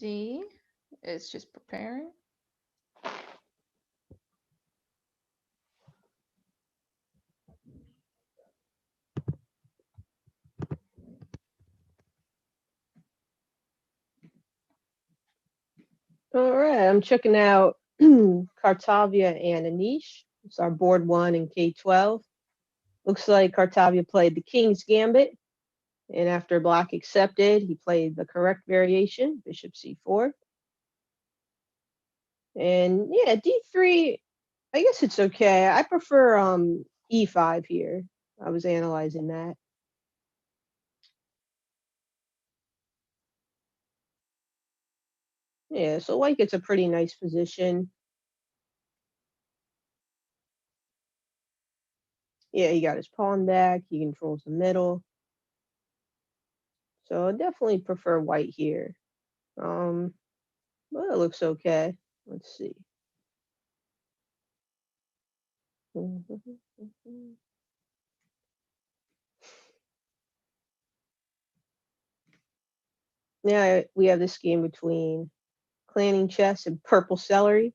c. It's just preparing. All right, I'm checking out Cartavia and Anish. It's our board one in K12. Looks like Cartavia played the King's Gambit, and after Black accepted, he played the correct variation, Bishop C4. And yeah, D3, I guess it's okay. I prefer E5 here. I was analyzing that. Yeah, so White gets a pretty nice position. Yeah, he got his pawn back. He controls the middle. So I definitely prefer White here. Well, it looks okay. Let's see. Now we have this game between Clanning Chess and Purple Celery.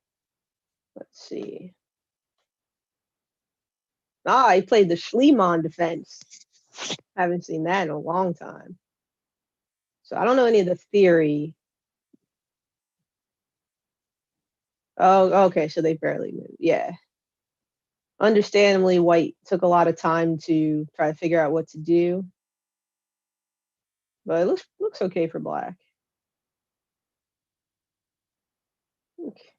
Let's see. Ah, he played the Schliemann defense. Haven't seen that in a long time. So I don't know any of the theory. Oh, okay. So they barely moved. Yeah. Understandably, White took a lot of time to try to figure out what to do, but it looks okay for Black. Okay.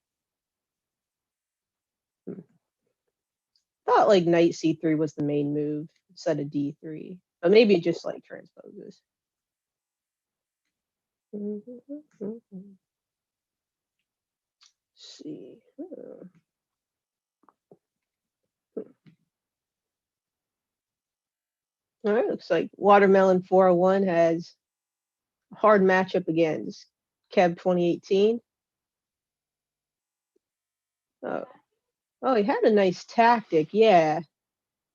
Thought like Knight C3 was the main move instead of D3, but maybe it just like transposes. See. All right, looks like Watermelon 401 has a hard matchup against Kev 2018. Oh, oh, he had a nice tactic, yeah.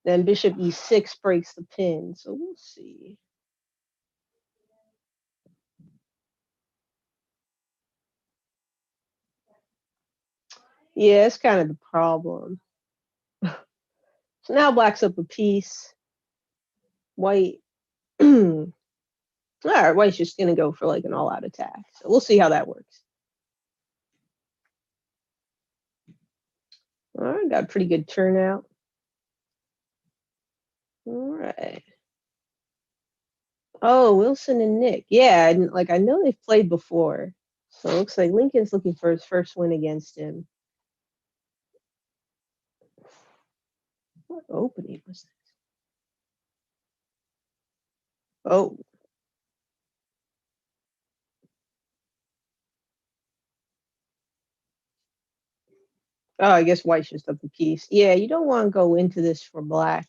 Then Bishop E6 breaks the pin, so we'll see. Yeah, it's kind of the problem. So now Black's up a piece. White. All right, White's just gonna go for like an all-out attack. So we'll see how that works. All right, got a pretty good turnout. All right. Oh, Wilson and Nick. Yeah, and like I know they've played before. So it looks like Lincoln's looking for his first win against him. What opening was this? Oh. Oh, I guess White's just up a piece. Yeah, you don't want to go into this for Black.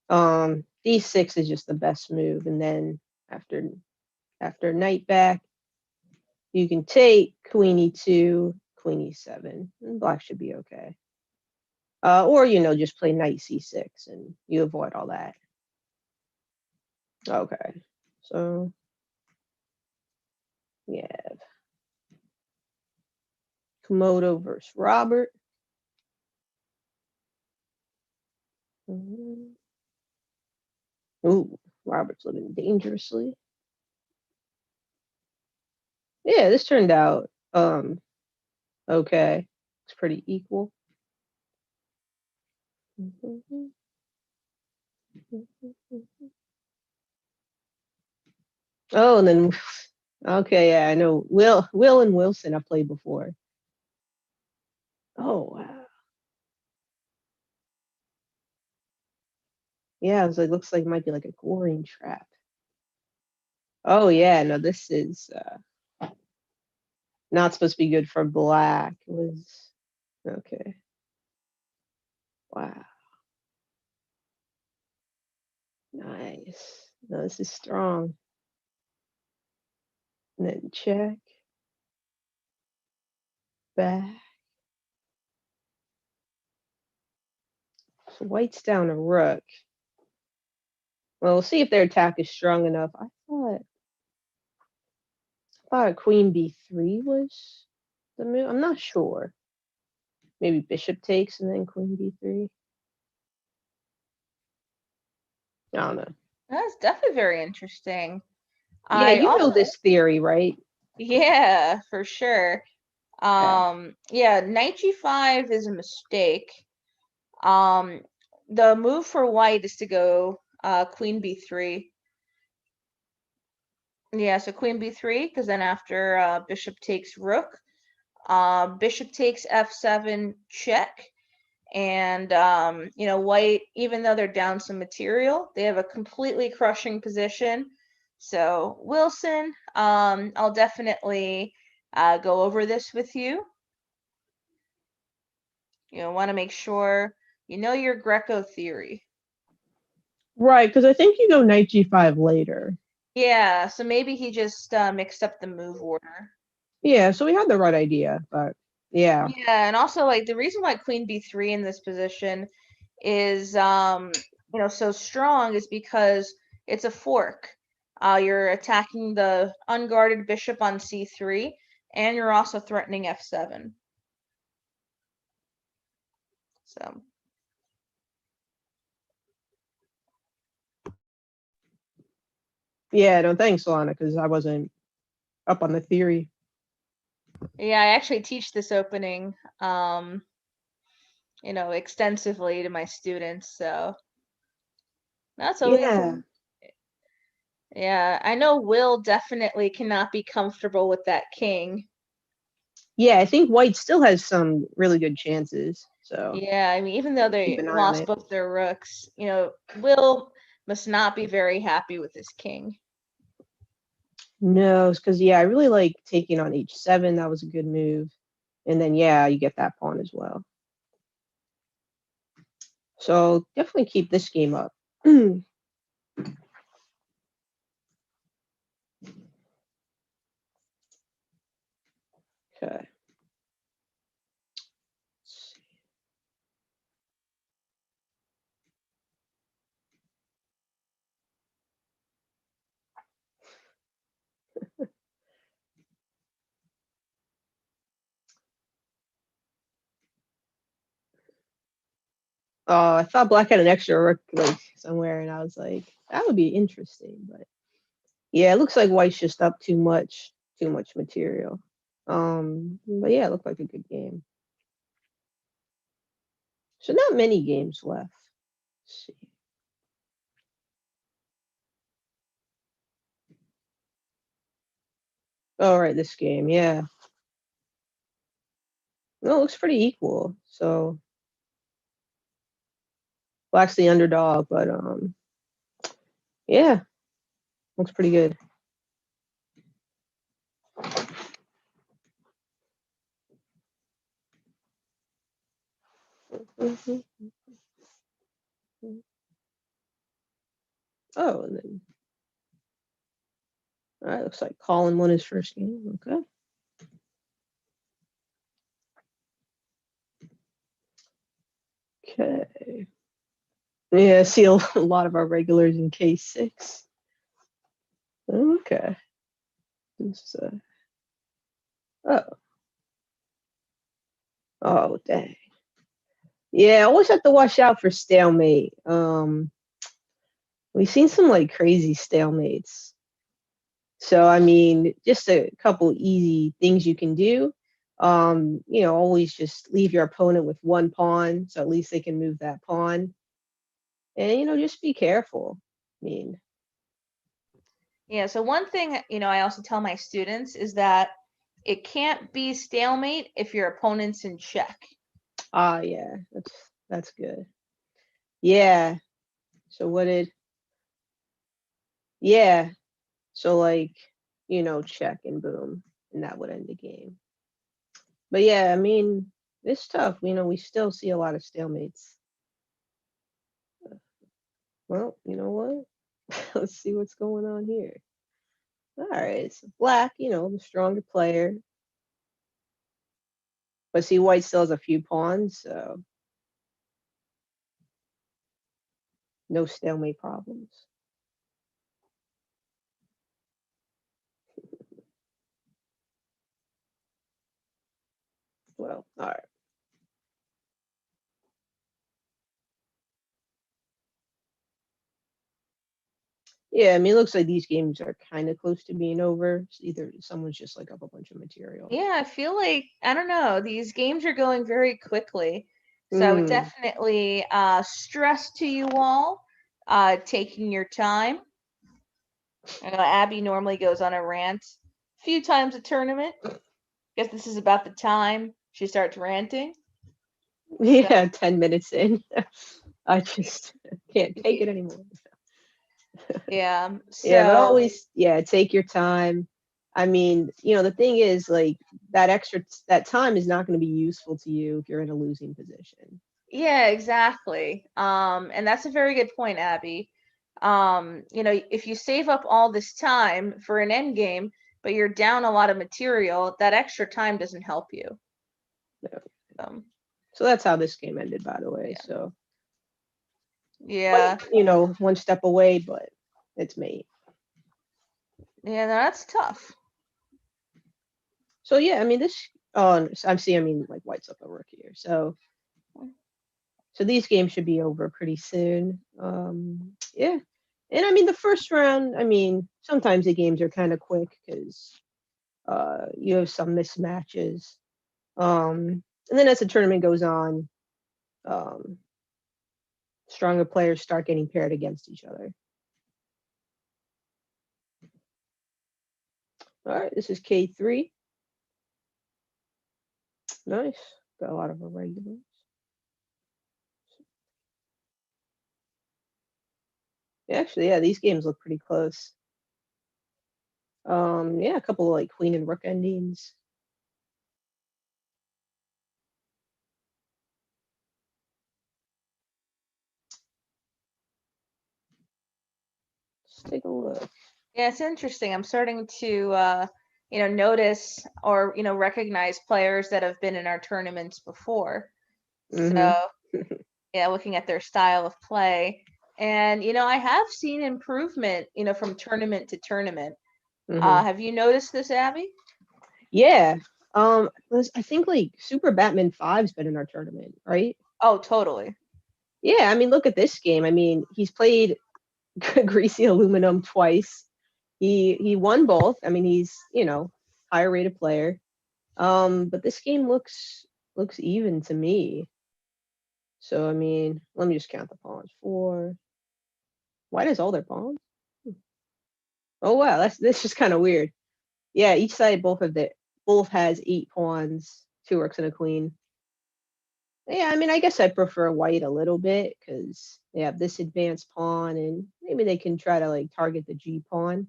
D6 is just the best move, and then after Knight back, you can take Queen E2, Queen E7, and Black should be okay. Or just play Knight C6 and you avoid all that. Okay, so we have Komodo versus Robert. Ooh, Robert's living dangerously. Yeah, this turned out okay. It's pretty equal. Oh, and then okay, yeah, I know Will and Wilson I played before. Oh wow. Yeah, it was like looks like it might be like a goring trap. Oh yeah, no, this is not supposed to be good for Black. It was okay. Wow. Nice. No, this is strong. And then check. Back. So White's down a rook. Well, we'll see if their attack is strong enough. I thought queen b3 was the move. I'm not sure. Maybe bishop takes and then queen b3. I don't know. That's definitely very interesting. Yeah, I you know also, this theory, right? yeah, for sure. Okay. Yeah, knight g5 is a mistake. Um, the move for white is to go queen b3. Yeah, so queen b3, because then after bishop takes rook, bishop takes f7 check, and white, even though they're down some material, they have a completely crushing position. So Wilson, I'll definitely go over this with you. Want to make sure you know your Greco theory. Right, because I think you go knight g5 later. Yeah, so maybe he just mixed up the move order. Yeah, so we had the right idea, but yeah. Yeah, and also like the reason why queen b3 in this position is so strong is because it's a fork. You're attacking the unguarded bishop on c3, and you're also threatening f7. So Yeah, no thanks, Solana, because I wasn't up on the theory. yeah, I actually teach this opening extensively to my students. So that's always Yeah. yeah, I know Will definitely cannot be comfortable with that king. Yeah, I think white still has some really good chances. So Yeah, I mean, even though keep they an eye on lost it. both their rooks, Will must not be very happy with his king. No, because yeah, I really like taking on h7. That was a good move. And then yeah, you get that pawn as well. So definitely keep this game up. Okay. I thought black had an extra rook like somewhere, and I was like, that would be interesting. But yeah, it looks like white's just up too much material. But yeah, it looked like a good game. So not many games left. Let's see. Oh, right, this game, yeah. No, it looks pretty equal. So black's the underdog, but yeah, looks pretty good. Oh, and then all right, looks like Colin won his first game. Okay. Okay. Yeah, see a lot of our regulars in K6. Okay. This, oh, oh, dang. Yeah, I always have to watch out for stalemate. We've seen some like crazy stalemates. So I mean, just a couple easy things you can do. Always just leave your opponent with one pawn, so at least they can move that pawn. And just be careful. I mean, Yeah, so one thing, I also tell my students is that it can't be stalemate if your opponent's in check. yeah, that's good. Yeah. So what did yeah. So like, check and boom, and that would end the game. But yeah, I mean, it's tough. We still see a lot of stalemates. Well, you know what? Let's see what's going on here. All right, it's black, the stronger player. But see, white still has a few pawns, so no stalemate problems. Well, all right. Yeah, I mean, it looks like these games are kind of close to being over. Either someone's just like up a bunch of material. Yeah, I feel like, I don't know, these games are going very quickly. So I would Mm. definitely stress to you all taking your time. I know Abby normally goes on a rant a few times a tournament. Guess this is about the time she starts ranting. So Yeah, 10 minutes in, I just can't take it anymore. yeah, Yeah, but so always, yeah, take your time. I mean, the thing is, like, that time is not going to be useful to you if you're in a losing position. yeah, exactly. And that's a very good point, Abby. If you save up all this time for an end game, but you're down a lot of material, that extra time doesn't help you. Yeah. Um, So that's how this game ended, by the way. yeah, So, yeah, like, one step away, but it's mate. yeah. No, that's tough. So yeah, I mean this. Oh, I mean like White's up a rook here. So these games should be over pretty soon. Yeah, and I mean the first round. I mean sometimes the games are kind of quick because you have some mismatches. And then as the tournament goes on, um, stronger players start getting paired against each other. All right, this is K3. Nice. Got a lot of irregulars. Actually, yeah, these games look pretty close. Yeah, a couple of like queen and rook endings. Let's take a look. Yeah, it's interesting. I'm starting to, notice or recognize players that have been in our tournaments before. Mm-hmm. So yeah, looking at their style of play. And, I have seen improvement, from tournament to tournament. Mm-hmm. Have you noticed this, Abby? Yeah. I think like Super Batman 5's been in our tournament, right? Oh, totally. Yeah, I mean, look at this game. I mean, he's played Greasy Aluminum twice. He won both. I mean, he's, higher rated player. But this game looks even to me. So I mean, let me just count the pawns. Four. Why does all their pawns? Oh wow, that's just kind of weird. Yeah, each side both has 8 pawns, 2 rooks and a queen. Yeah, I mean, I guess I prefer white a little bit because they have this advanced pawn, and maybe they can try to like target the G pawn.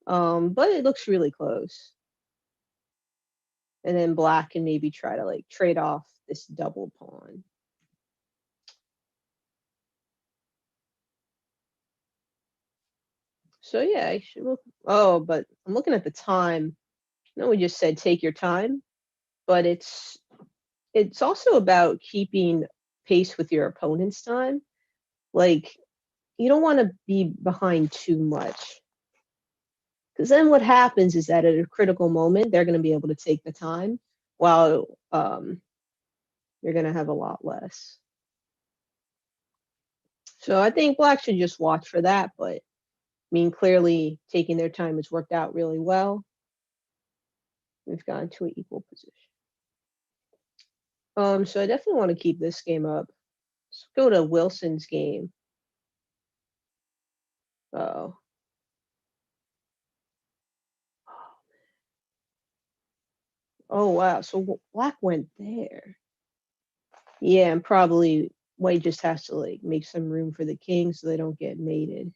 But it looks really close. And then black can maybe try to like trade off this double pawn. So yeah, I should look. Oh, but I'm looking at the time. No, we just said take your time, but it's also about keeping pace with your opponent's time. Like you don't want to be behind too much. Because then what happens is that at a critical moment, they're going to be able to take the time while you're going to have a lot less. So I think black should just watch for that. But I mean, clearly taking their time has worked out really well. We've gotten to an equal position. So I definitely want to keep this game up. Let's go to Wilson's game. Oh, oh wow. So black went there. Yeah, and probably white just has to like make some room for the king so they don't get mated.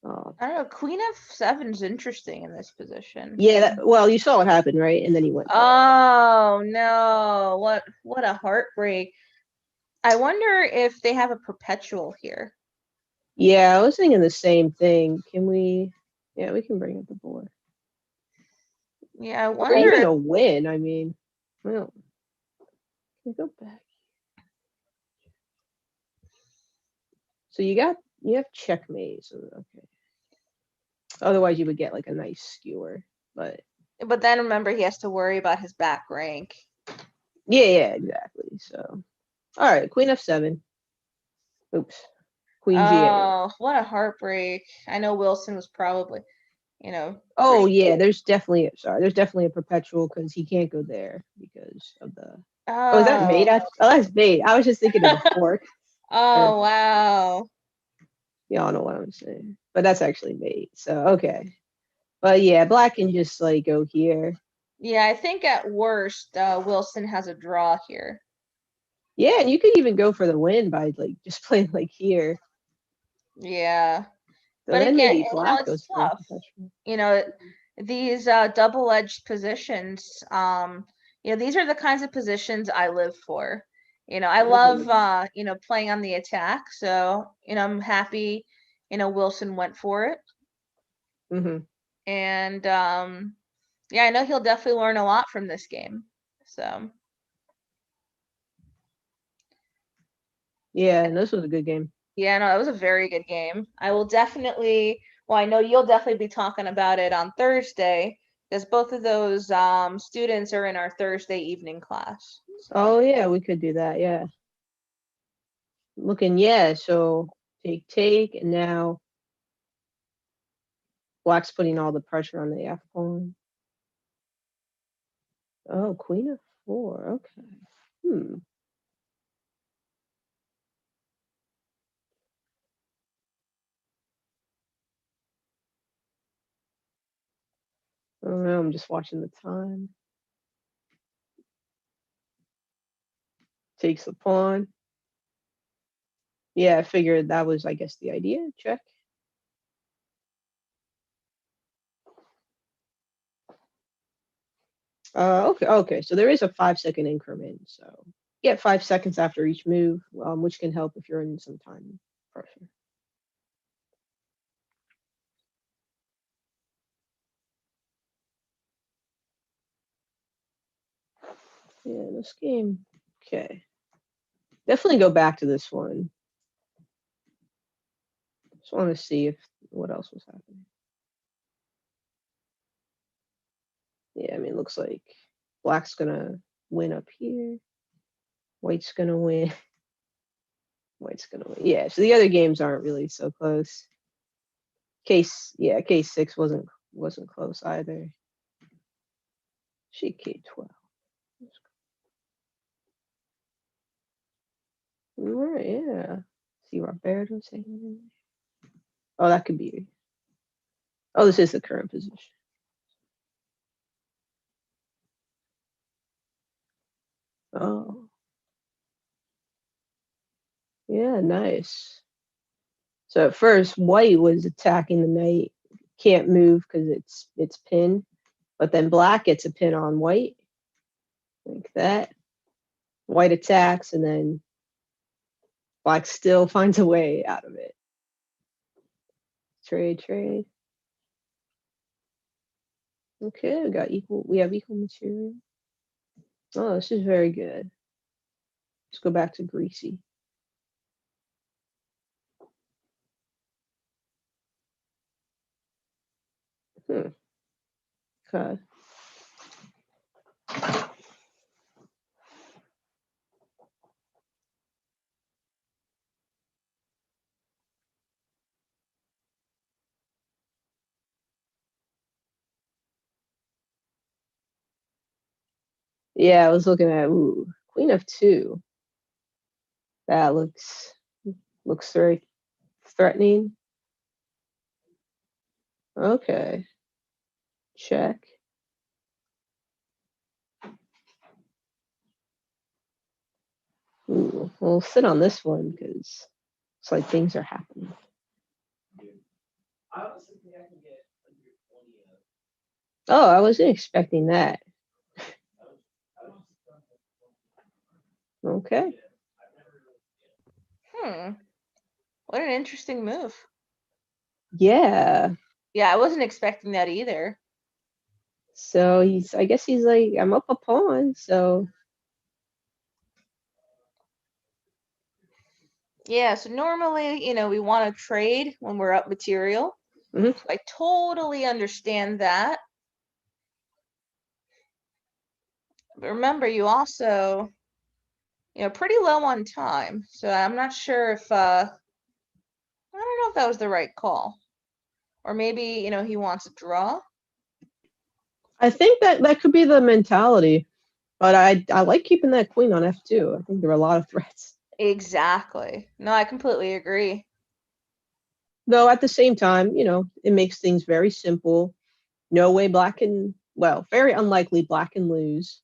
Oh, I don't know. Queen F7 is interesting in this position. yeah. Well, you saw what happened, right? And then he went there. Oh no, what a heartbreak. I wonder if they have a perpetual here. Yeah, I was thinking the same thing. Can we? Yeah, we can bring up the board. Yeah, I Or wonder even if a win. I mean, well, can we go back? So you have checkmate. So okay. Otherwise, you would get like a nice skewer. But but then remember he has to worry about his back rank. Yeah, exactly. So, all right, Queen F7. Oops, Queen G8. Oh, what a heartbreak. I know Wilson was probably, Oh pretty. yeah, there's definitely a perpetual because he can't go there because of the. Oh, is that mate? Oh, Oh, that's mate. I was just thinking of the fork. Or oh, wow. y'all know what I'm saying, but that's actually mate. So okay, but yeah, black can just like go here. Yeah, I think at worst, Wilson has a draw here. Yeah, and you could even go for the win by like just playing like here. Yeah. So But then again, maybe black it's goes for a tough. perpetual. You know, these double-edged positions, these are the kinds of positions I live for. I love, playing on the attack. So, I'm happy, Wilson went for it. Hmm. And yeah, I know he'll definitely learn a lot from this game. So, Yeah, and this was a good game. yeah, no, it was a very good game. I will definitely, well, I know you'll definitely be talking about it on Thursday because both of those students are in our Thursday evening class. So, Oh yeah, we could do that. Yeah, looking yeah. So take, and now black's putting all the pressure on the F pawn. Oh, Queen of 4. Okay. Hmm. I don't know. I'm just watching the time. Takes the pawn. Yeah, I figured that was, I guess, the idea. Check. Okay. So there is a 5-second increment. So get 5 seconds after each move, which can help if you're in some time pressure. Yeah, this game. Okay. Definitely go back to this one. Just want to see if what else was happening. Yeah, I mean, looks like black's gonna win up here. White's gonna win. White's gonna win. Yeah, so the other games aren't really so close. Case 6 wasn't close either. She K12. Right, yeah. See Roberto saying. Oh, that could be. Oh, this is the current position. Oh, yeah, nice. So at first, white was attacking the knight. Can't move because it's pinned. But then black gets a pin on white, like that. White attacks, and then black still finds a way out of it. Trade. Okay, we have equal material. Oh, this is very good. Let's go back to greasy. Hmm. Okay. Yeah, I was looking at Queen of 2. That looks very threatening. Okay. Check. Ooh, we'll sit on this one because it's like things are happening. Oh, I wasn't expecting that. Okay. What an interesting move. Yeah. Yeah, I wasn't expecting that either. So I guess he's like, I'm up a pawn. So, Yeah, so normally, we want to trade when we're up material. mhm. So I totally understand that. But remember, you also, pretty low on time. So I'm not sure if I don't know if that was the right call. Or maybe, he wants a draw. I think that could be the mentality, but I like keeping that queen on f2. I think there are a lot of threats. Exactly. No, I completely agree. Though at the same time, it makes things very simple. No way black can, well, very unlikely black can lose.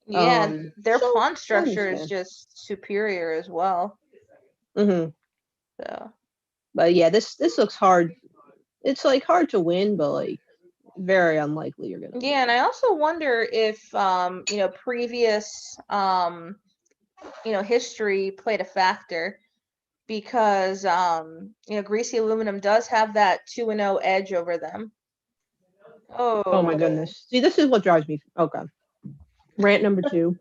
Yeah, and their So pawn I structure is understand. just superior as well. Hmm. So But yeah, this looks hard. It's like hard to win, but like very unlikely you're gonna yeah, and win. I also wonder if previous history played a factor because Greasy Aluminum does have that 2-0 edge over them. Oh my Oh. goodness. See, this is what drives me. Okay. Rant number two.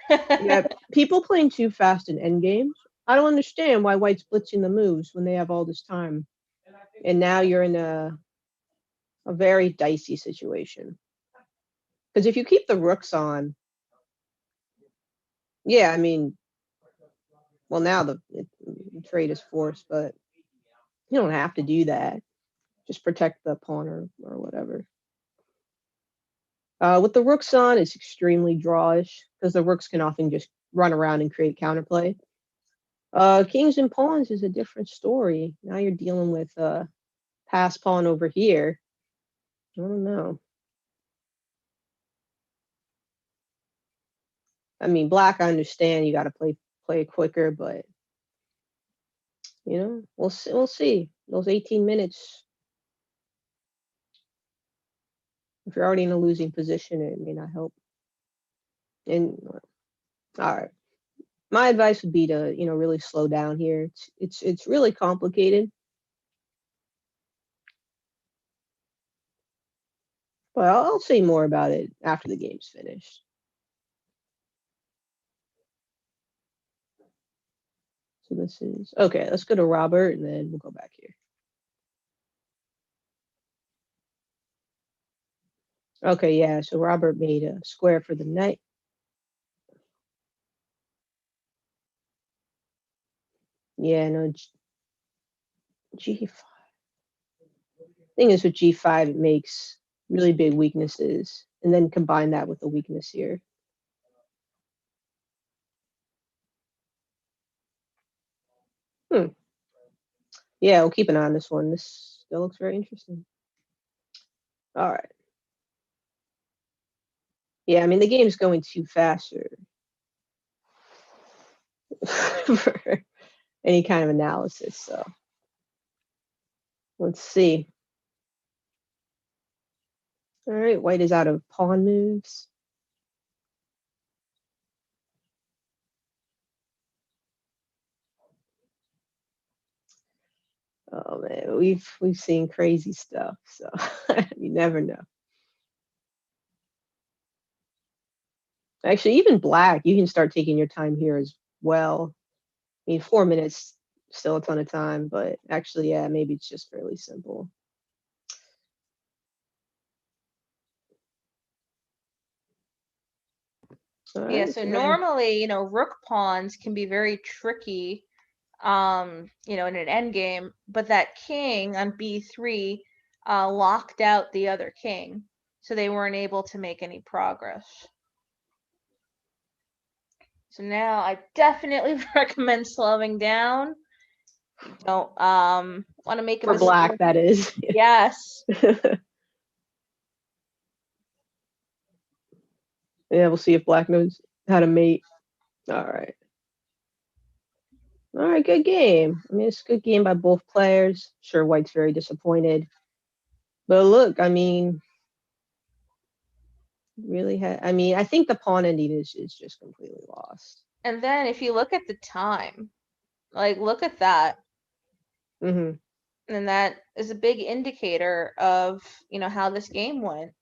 Yeah, people playing too fast in endgames. I don't understand why White's blitzing the moves when they have all this time. And now you're in a very dicey situation. Because if you keep the rooks on, yeah, I mean, well, now the trade is forced, but you don't have to do that. Just protect the pawn or whatever. With the rooks on, it's extremely drawish because the rooks can often just run around and create counterplay. Kings and pawns is a different story. Now you're dealing with pass pawn over here. I don't know. I mean, black. I understand you got to play quicker, but we'll see. We'll see. Those 18 minutes. If you're already in a losing position, it may not help. And all right, my advice would be to really slow down here. It's really complicated. But I'll say more about it after the game's finished. So this is okay. Let's go to Robert, and then we'll go back here. Okay, yeah. So Robert made a square for the knight. Yeah, no, G5. Thing is with G5, it makes really big weaknesses, and then combine that with the weakness here. Hmm. Yeah, we'll keep an eye on this one. This still looks very interesting. All right. Yeah, I mean the game's going too fast for any kind of analysis. So let's see. All right, white is out of pawn moves. Oh man, we've seen crazy stuff, so you never know. Actually, even black, you can start taking your time here as well. I mean, 4 minutes, still a ton of time, but actually, yeah, maybe it's just fairly simple. All Yeah, right, so so now, normally, rook pawns can be very tricky, in an endgame, but that king on B3 locked out the other king, so they weren't able to make any progress. So now I definitely recommend slowing down. You don't want to make a for black, mistake. that is. Yes. Yeah, we'll see if black knows how to mate. All right. All right, good game. I mean, it's a good game by both players. Sure, white's very disappointed. But look, I mean, I mean, I think the pawn ending is just completely lost. And then if you look at the time, like look at that, Hmm. and that is a big indicator of, how this game went.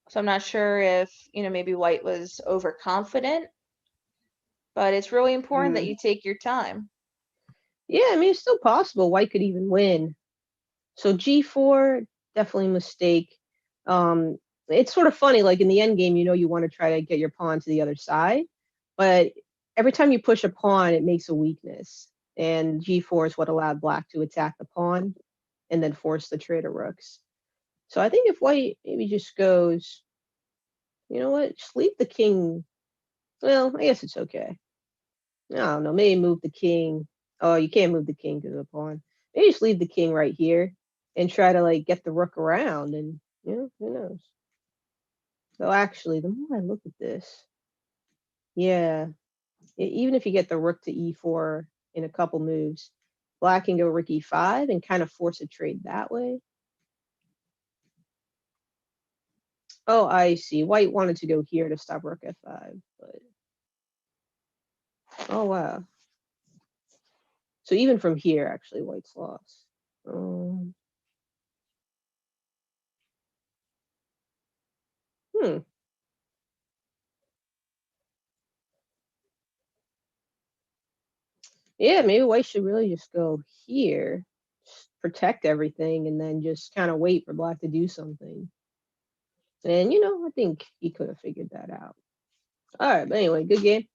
So I'm not sure if, maybe white was overconfident, but it's really important that Mm. you take your time. Yeah, I mean, it's still possible. White could even win. So G4, definitely a mistake. Um, It's sort of funny, like in the end game, you want to try to get your pawn to the other side, but every time you push a pawn, it makes a weakness. And g4 is what allowed black to attack the pawn and then force the trade of rooks. So I think if white maybe just goes, you know what, just leave the king. Well, I guess it's okay. I don't know, maybe move the king. Oh, you can't move the king because of the pawn. Maybe just leave the king right here and try to like get the rook around and who knows. So actually, the more I look at this, yeah, even if you get the rook to e4 in a couple moves, black can go rook e5 and kind of force a trade that way. Oh, I see. White wanted to go here to stop rook f5, but oh wow. So even from here, actually, white's lost. Hmm. Yeah, maybe white should really just go here, just protect everything, and then just kind of wait for black to do something. And I think he could have figured that out. All right, but anyway, good game.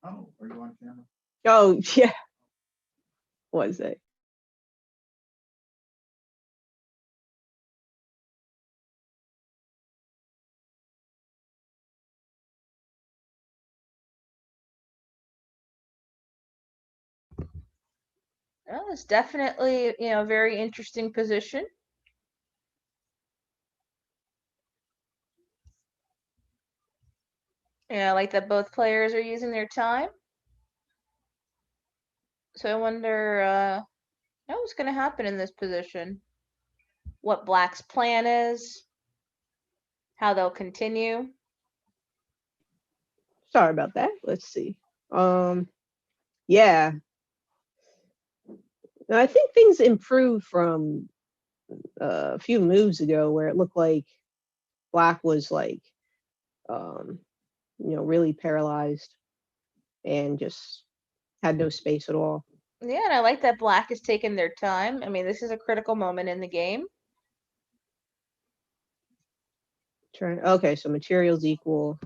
Oh, are you on camera? Oh yeah, what is it? Well, it's definitely, a very interesting position. I like that both players are using their time. So I wonder what's going to happen in this position. What Black's plan is, how they'll continue. Sorry about that. Let's see. Yeah, I think things improved from a few moves ago where it looked like black was like, um, really paralyzed and just had no space at all. Yeah, and I like that Black is taking their time. I mean, this is a critical moment in the game. Okay, so materials equal.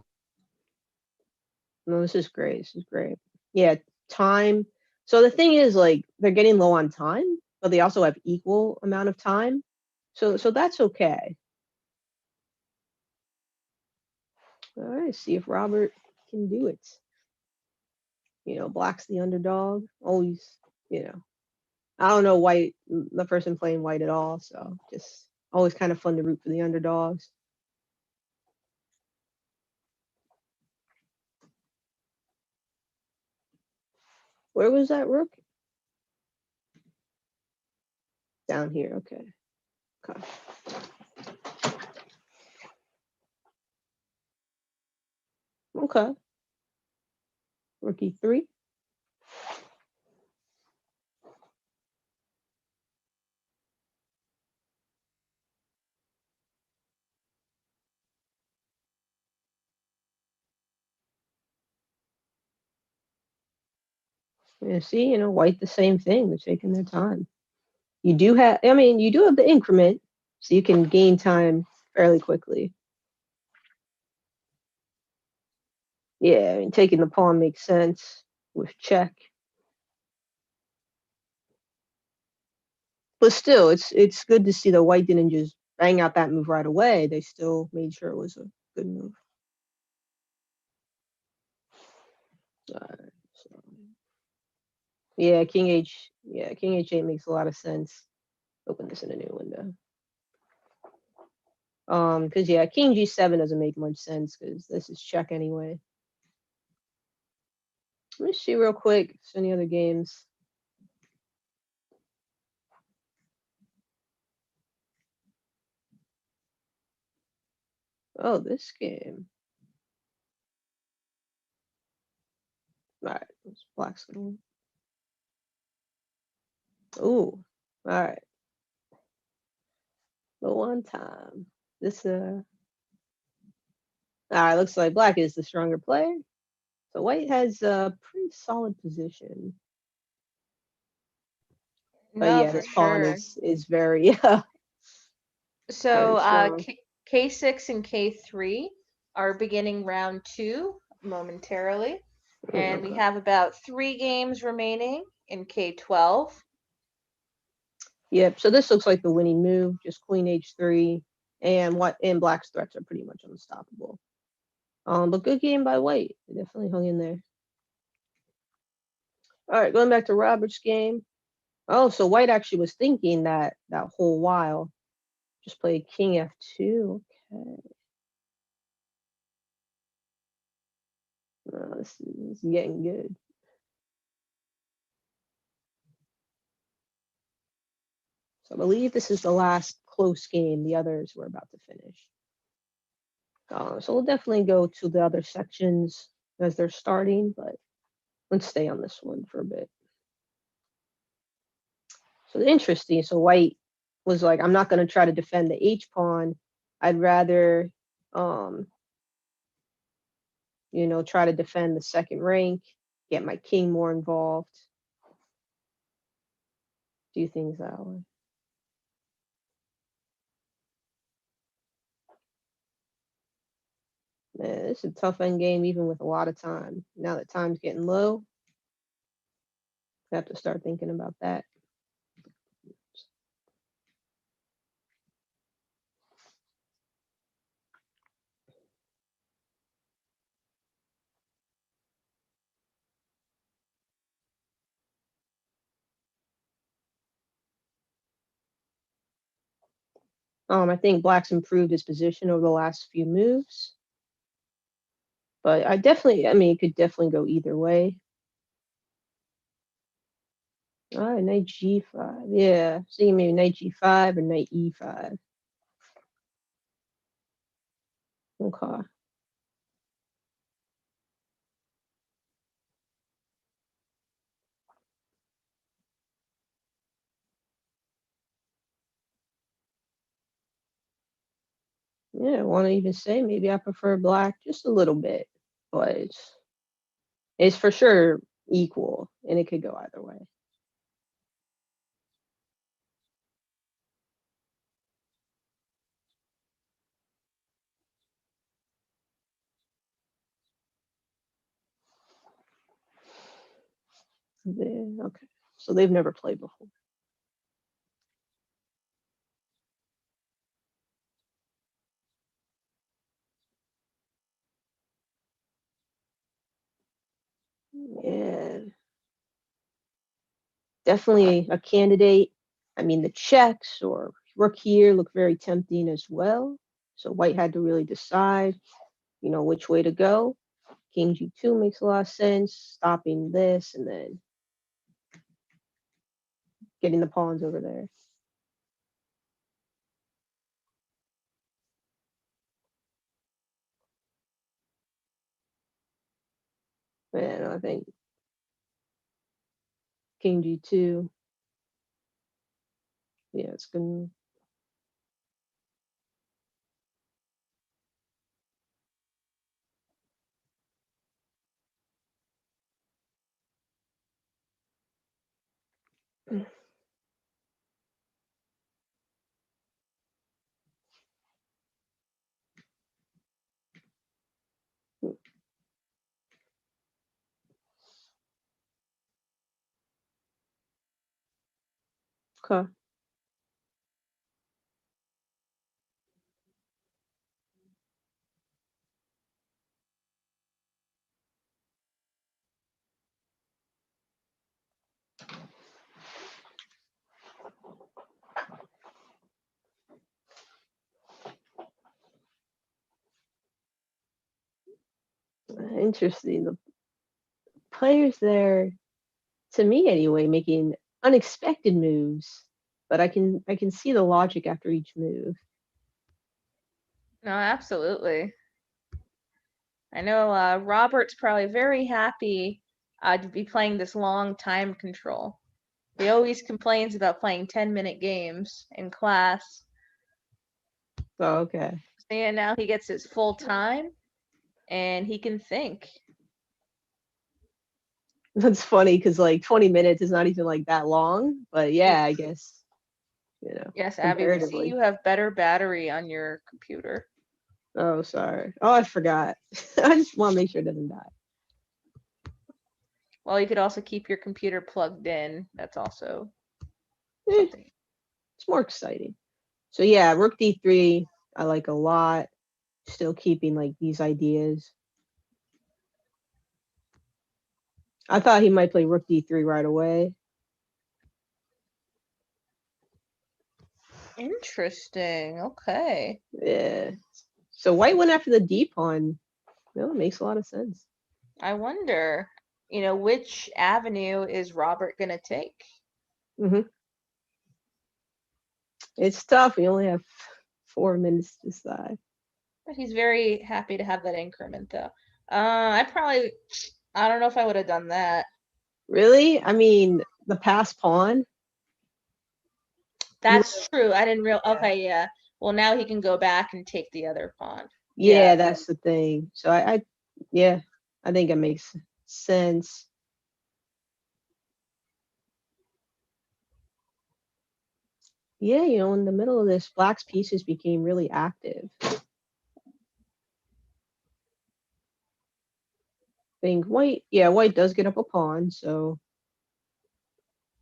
No, this is great. This is great. Yeah, time. So the thing is, like, they're getting low on time, but they also have equal amount of time. So that's okay. All right, see if Robert can do it. Black's the underdog. Always, I don't know white, the person playing white at all. So just always kind of fun to root for the underdogs. Where was that rook? Down here. Okay. Okay. Okay. Rook e3. Yeah, see, white the same thing. They're taking their time. You do have, I mean, you do have the increment, so you can gain time fairly quickly. Yeah, I mean, taking the pawn makes sense with check. But still, it's good to see that white didn't just bang out that move right away. They still made sure it was a good move. So, yeah, King H. Yeah, King H8 makes a lot of sense. Open this in a new window. Because yeah, King G7 doesn't make much sense because this is check anyway. Let me see real quick if there's any other games. Oh, this game. All right, black's gonna win. Ooh, all right. Low on time. This all right. Looks like black is the stronger player. So white has a pretty solid position. But No, yeah, for this pawn sure. is very So, very strong. K6 and K3 are beginning round 2 momentarily. And we Okay. have about 3 games remaining in K12. Yep. So this looks like the winning move, just queen h3, and black's threats are pretty much unstoppable. But good game by white. They definitely hung in there. All right, going back to Robert's game. Oh, so white actually was thinking that whole while. Just played king f2. Okay. No, this is getting good. So I believe this is the last close game. The others we're about to finish. So we'll definitely go to the other sections as they're starting, but let's stay on this one for a bit. So interesting. So white was like, I'm not going to try to defend the H pawn. I'd rather, try to defend the second rank, get my king more involved, do things that way. Man, this is a tough end game, even with a lot of time. Now that time's getting low, I have to start thinking about that. I think black's improved his position over the last few moves. But it could definitely go either way. All right, knight g5. Yeah, so you maybe knight g5 or knight e5. Okay. Yeah, I want to even say maybe I prefer black just a little bit, but it's for sure equal, and it could go either way. Okay, so they've never played before. Yeah, definitely a candidate. I mean, the checks or rook here look very tempting as well. So white had to really decide, which way to go. King g2 makes a lot of sense, stopping this and then getting the pawns over there. And I think king g2, yeah, it's good. Okay. Interesting. The players there, to me anyway, making unexpected moves, but I can see the logic after each move. No, absolutely. I know Robert's probably very happy to be playing this long time control. He always complains about playing 10-minute games in class. Oh, okay. So yeah, now he gets his full time and he can think. That's funny because like 20 minutes is not even like that long, but yeah, I guess. you know, Yes, Abby, we see comparatively. you have better battery on your computer. Oh, sorry. Oh, I forgot. I just want to make sure it doesn't die. Well, you could also keep your computer plugged in. That's also Eh, something. it's more exciting. So yeah, Rook D3, I like a lot. Still keeping like these ideas. I thought he might play Rook D3 right away. Interesting. Okay. Yeah. So White went after the D pawn. No, it makes a lot of sense. I wonder, which avenue is Robert gonna take? hmm It's tough. We only have 4 minutes to decide. But he's very happy to have that increment, though. I don't know if I would have done that. Really? I mean, the pass pawn. You That's true. I didn't real. yeah. Okay, yeah. Well, now he can go back and take the other pawn. Yeah, Yeah. that's the thing. So yeah, I think it makes sense. Yeah, in the middle of this, Black's pieces became really active. Think White does get up a pawn, so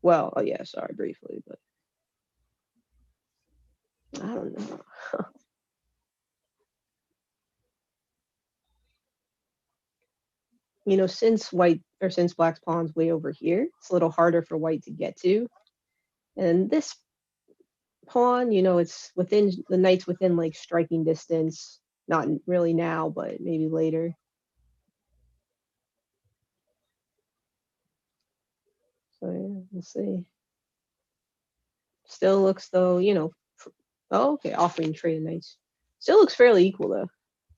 well, oh yeah, sorry, briefly, but I don't know. Since Black's pawn's way over here, it's a little harder for White to get to. And this pawn, it's within the knight's within like striking distance. Not really now, but maybe later. So yeah, we'll see. Still looks though, oh, okay, offering trade knights. Still looks fairly equal though.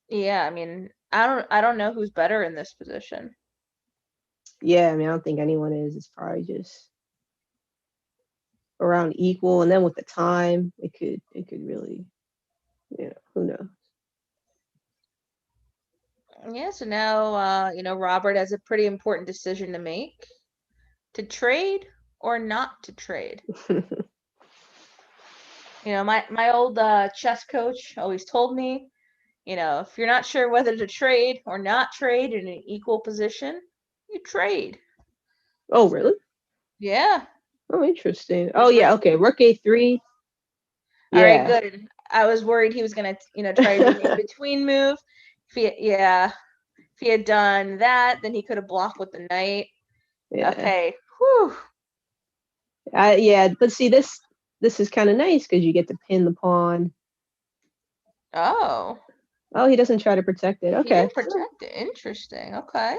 Yeah, I mean, I don't know who's better in this position. Yeah, I mean, I don't think anyone is. It's probably just around equal, and then with the time, it could really, who knows? Yeah, so now, Robert has a pretty important decision to make. To trade or not to trade. My old chess coach always told me, if you're not sure whether to trade or not trade in an equal position, you trade. Oh, really? Yeah. Oh, interesting. Oh, yeah. Okay. Rook A3. All right, Yeah. good. I was worried he was gonna, try to do an in-between move. If he had done that, then he could have blocked with the knight. Yeah. Okay. Whew. Yeah. But see, this is kind of nice because you get to pin the pawn. Oh. Oh, he doesn't try to protect it. He Okay. didn't protect it. Interesting. Okay.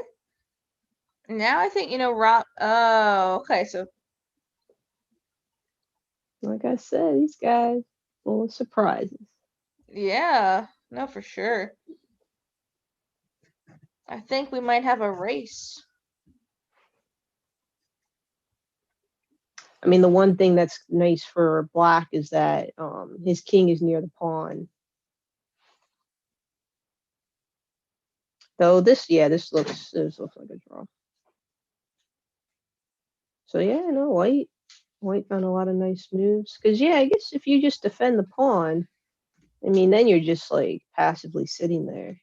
Now I think, Rob. Oh, okay. So Like I said, these guys full of surprises. yeah, no, for sure. I think we might have a race. I mean, the one thing that's nice for Black is that his king is near the pawn. Though this looks like a draw. So yeah, no, White found a lot of nice moves. Cause yeah, I guess if you just defend the pawn, I mean, then you're just like passively sitting there.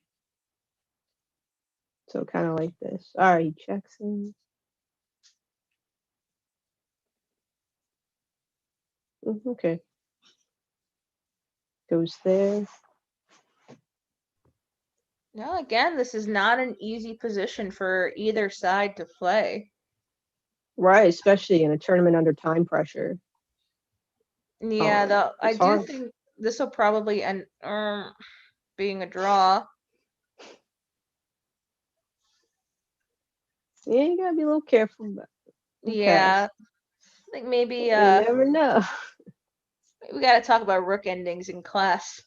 So kind of like this. All right, he checks in. Okay, goes there. No, again, this is not an easy position for either side to play. Right, especially in a tournament under time pressure. Yeah, though I It's do hard. think this will probably end being a draw. Yeah, you gotta be a little careful. But okay, Yeah, I think maybe you never know. we got to talk about rook endings in class.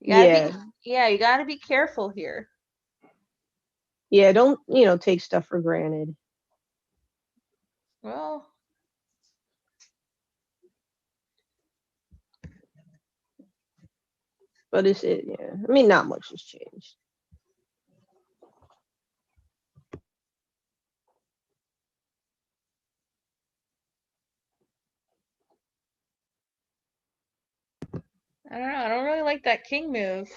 You gotta Yeah, be, yeah, you gotta be careful here. yeah. Don't take stuff for granted. Well, But it's it. Yeah, I mean, not much has changed. I don't know. I don't really like that king move.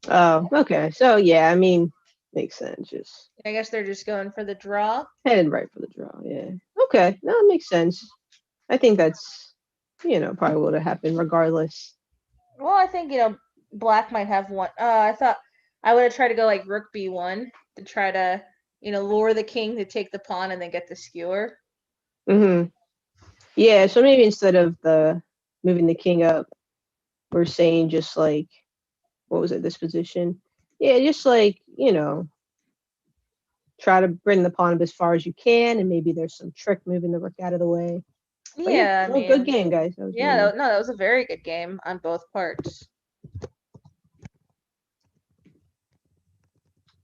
Oh, okay. So yeah, I mean, makes sense. Just I guess they're just going for the draw. headed right for the draw. Yeah. Okay. No, it makes sense. I think that's, probably would have happened regardless. Well, I think, black might have one. I thought I would have tried to go like rook b1 to try to, lure the king to take the pawn and then get the skewer. Mm-hmm. Yeah. So maybe instead of the moving the king up, we're saying just like, what was it, this position? Yeah, just like, try to bring the pawn up as far as you can, and maybe there's some trick moving the rook out of the way. But yeah, Yeah, I no, good mean, game, guys. That was yeah, really no, that was a very good game on both parts.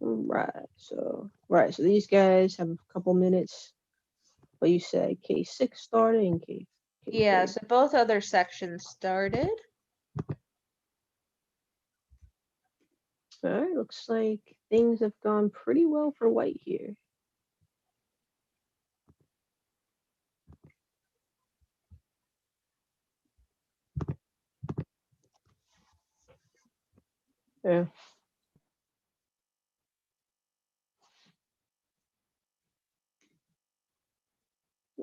right. So these guys have a couple minutes. But you said K6 started and K. Yeah, so both other sections started. All right, looks like things have gone pretty well for white here. Yeah.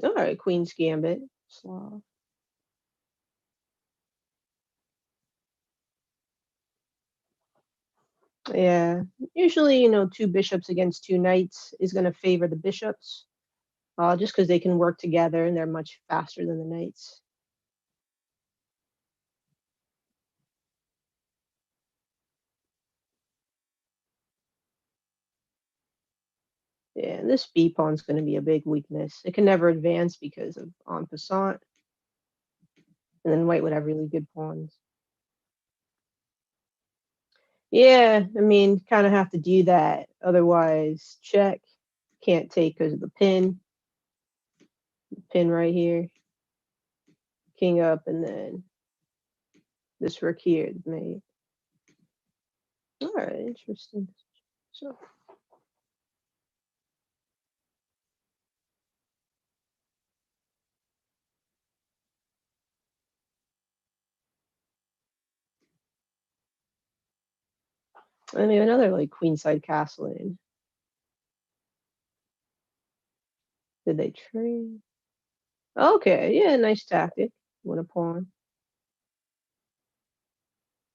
All right, Queen's Gambit. Slav. Yeah. Usually, two bishops against two knights is going to favor the bishops, just because they can work together and they're much faster than the knights. Yeah, and this B pawn's going to be a big weakness. It can never advance because of en passant, and then white would have really good pawns. Yeah, I mean, kind of have to do that. Otherwise, check. Can't take because of the pin. Pin right here. King up, and then this rook here is made. All right, interesting. So, I mean, another like queenside castle in. Did they trade? Okay, yeah, nice tactic. Win a pawn.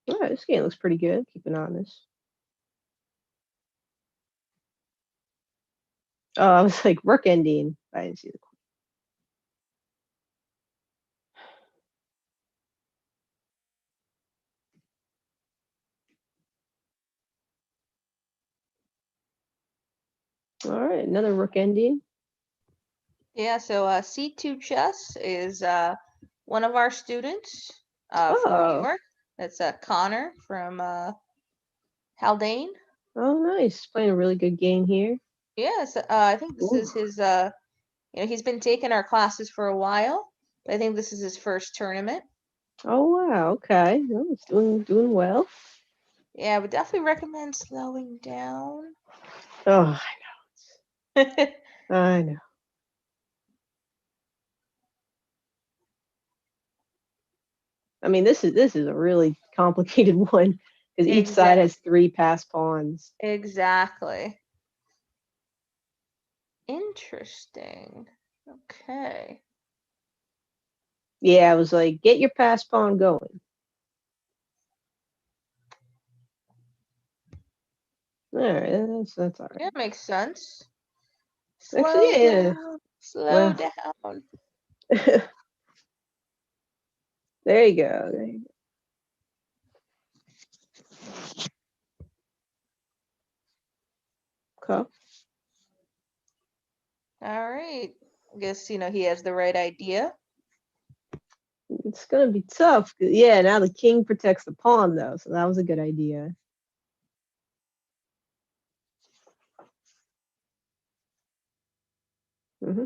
All right, this game looks pretty good. Keep an eye on this. Oh, I was like rook ending. I didn't see the queen. All right, another rook ending. Yeah, so C2 Chess is one of our students from New Oh, York. That's Connor from Haldane. oh, nice. Playing a really good game here. Yes, I think this Ooh. is his, he's been taking our classes for a while, but I think this is his first tournament. Oh wow, okay. Oh, it's doing well. Yeah, I would definitely recommend slowing down. Oh, I know. I mean, this is a really complicated one because each side has 3 passed pawns. Exactly. Interesting. Okay. Yeah, I was like, get your passed pawn going. All right, that's all Yeah, right. makes sense. Actually, Slow yeah. down. Slow Well, down. there you go. There you go. Okay. All right. I guess, he has the right idea. It's gonna be tough. Yeah, now the king protects the pawn though, so that was a good idea. Hmm.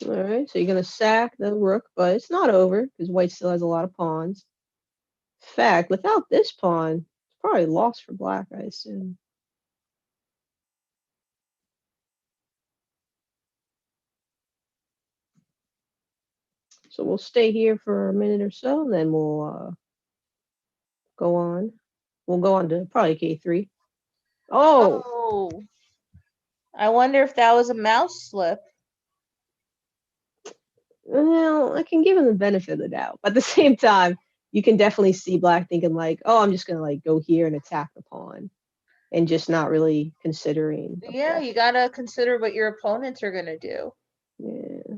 All right, so you're gonna sack the rook, but it's not over because white still has a lot of pawns. In fact, without this pawn, probably lost for black, I assume. So we'll stay here for a minute or so, and then we'll go on. We'll go on to probably K3. Oh, Oh, I wonder if that was a mouse slip. well, I can give him the benefit of the doubt. But at the same time, you can definitely see black thinking like, oh, I'm just gonna like go here and attack the pawn, and just not really considering the Yeah, pressure. you gotta consider what your opponents are gonna do. Yeah.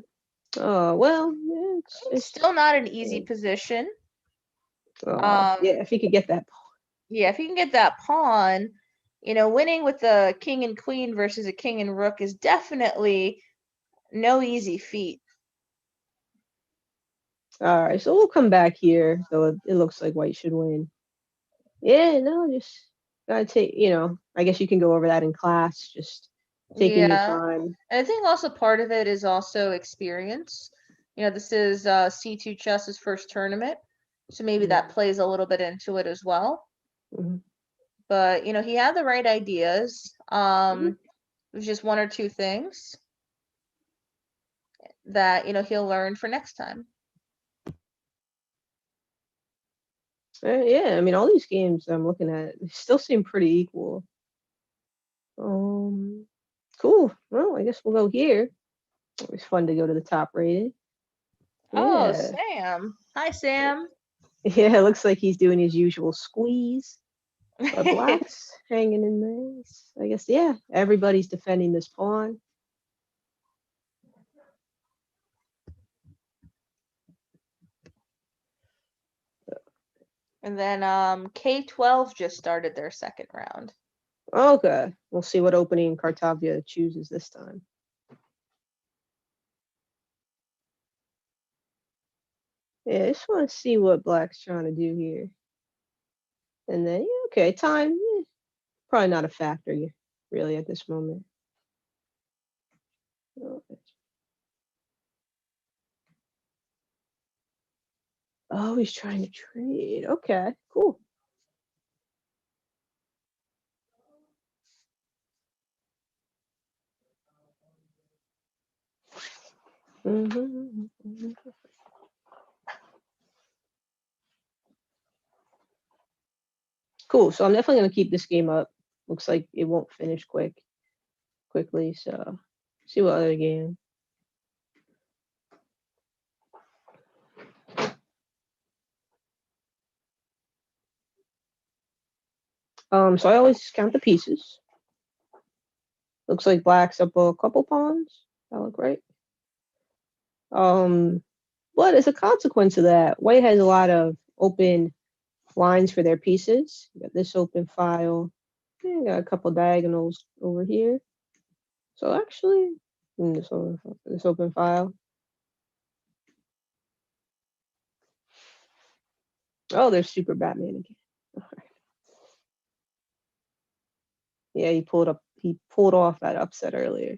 Oh well, yeah, It's still not an easy yeah. position. Yeah, if he could get that. Yeah, if you can get that pawn, winning with a king and queen versus a king and rook is definitely no easy feat. All right, so we'll come back here, though it looks like white should win. Yeah, no, just gotta take, I guess you can go over that in class, just taking your Yeah, time. and I think also part of it is also experience. This is C2 Chess's first tournament, so maybe that plays a little bit into it as well. Mhm. But he had the right ideas. Mhm. It was just one or two things that he'll learn for next time. Yeah, I mean, all these games I'm looking at they still seem pretty equal. Cool. Well, I guess we'll go here. It's fun to go to the top rated. Oh, Yeah. Sam. Hi, Sam. Yeah, it looks like he's doing his usual squeeze. But black's hanging in there. I guess, yeah, everybody's defending this pawn. And then K12 just started their second round. Okay, we'll see what opening Cartavia chooses this time. Yeah, I just want to see what black's trying to do here. And then, yeah, okay, time, probably not a factor really at this moment. Oh, he's trying to trade. Okay, cool. Cool. So I'm definitely gonna keep this game up. Looks like it won't finish quickly. So see what other game. So I always count the pieces. Looks like black's up a couple pawns. That look right. But as a consequence of that, white has a lot of open lines for their pieces. You got this open file. Yeah, got a couple diagonals over here. So actually, this open file. Oh, there's Super Batman again. Yeah, he pulled off that upset earlier.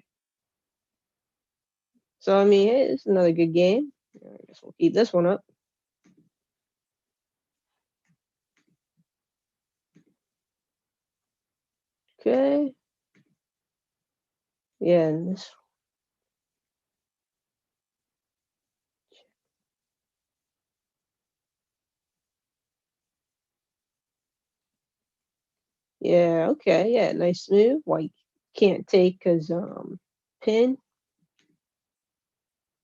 So I mean, hey, it's another good game. I guess we'll keep this one up. Okay. Yeah, and this. Yeah, okay, yeah, nice move. White can't take because pin.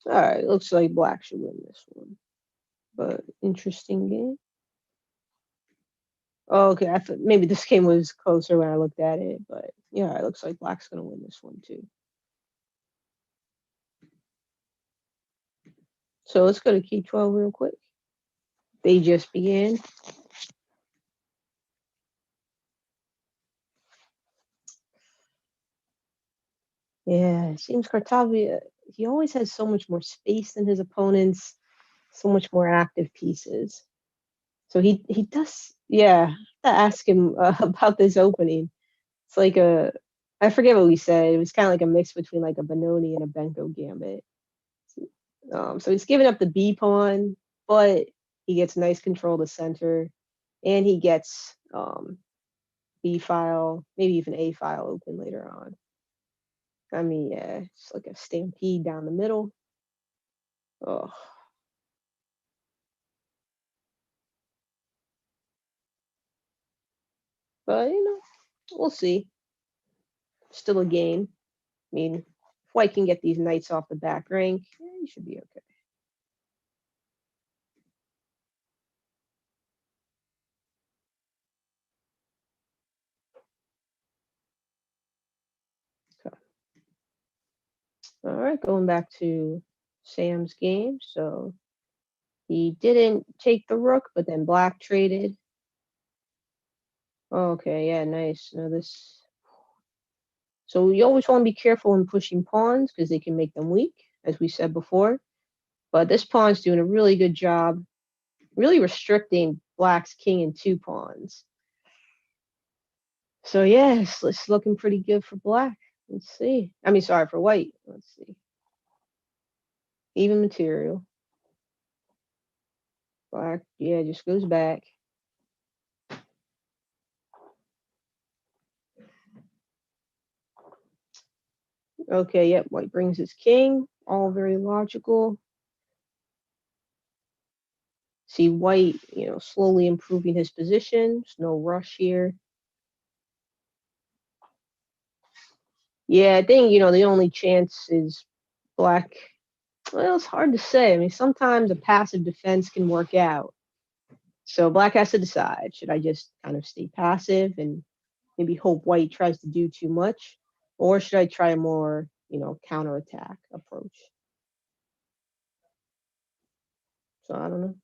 All right, looks like black should win this one. But interesting game. Oh, okay, I thought maybe this game was closer when I looked at it, but yeah, it looks like black's gonna win this one too. So let's go to K12 real quick. They just began. Yeah, it seems Cartavia, he always has so much more space than his opponents, so much more active pieces. So he does, yeah. I have to ask him about this opening. It's like I forget what we said. It was kind of like a mix between like a Benoni and a Benko gambit. So he's giving up the B pawn, but he gets nice control to center, and he gets B file, maybe even A file open later on. I mean, yeah, it's like a stampede down the middle. Oh. But, we'll see. Still a game. I mean, if White can get these knights off the back rank, yeah, he should be okay. Okay. All right, going back to Sam's game. So he didn't take the rook, but then Black traded. Okay, yeah, nice. Now this. So you always want to be careful in pushing pawns because they can make them weak, as we said before. But this pawn's doing a really good job, really restricting Black's king and 2 pawns. So yes, it's looking pretty good for Black. Let's see. I mean, sorry, for White. Let's see. Even material. Black, yeah, just goes back. Okay, yep, White brings his king. All very logical. See White, slowly improving his position. There's no rush here. Yeah, I think, the only chance is Black. Well, it's hard to say. I mean, sometimes a passive defense can work out. So Black has to decide, should I just kind of stay passive and maybe hope White tries to do too much? Or should I try a more, counterattack approach? So I don't know.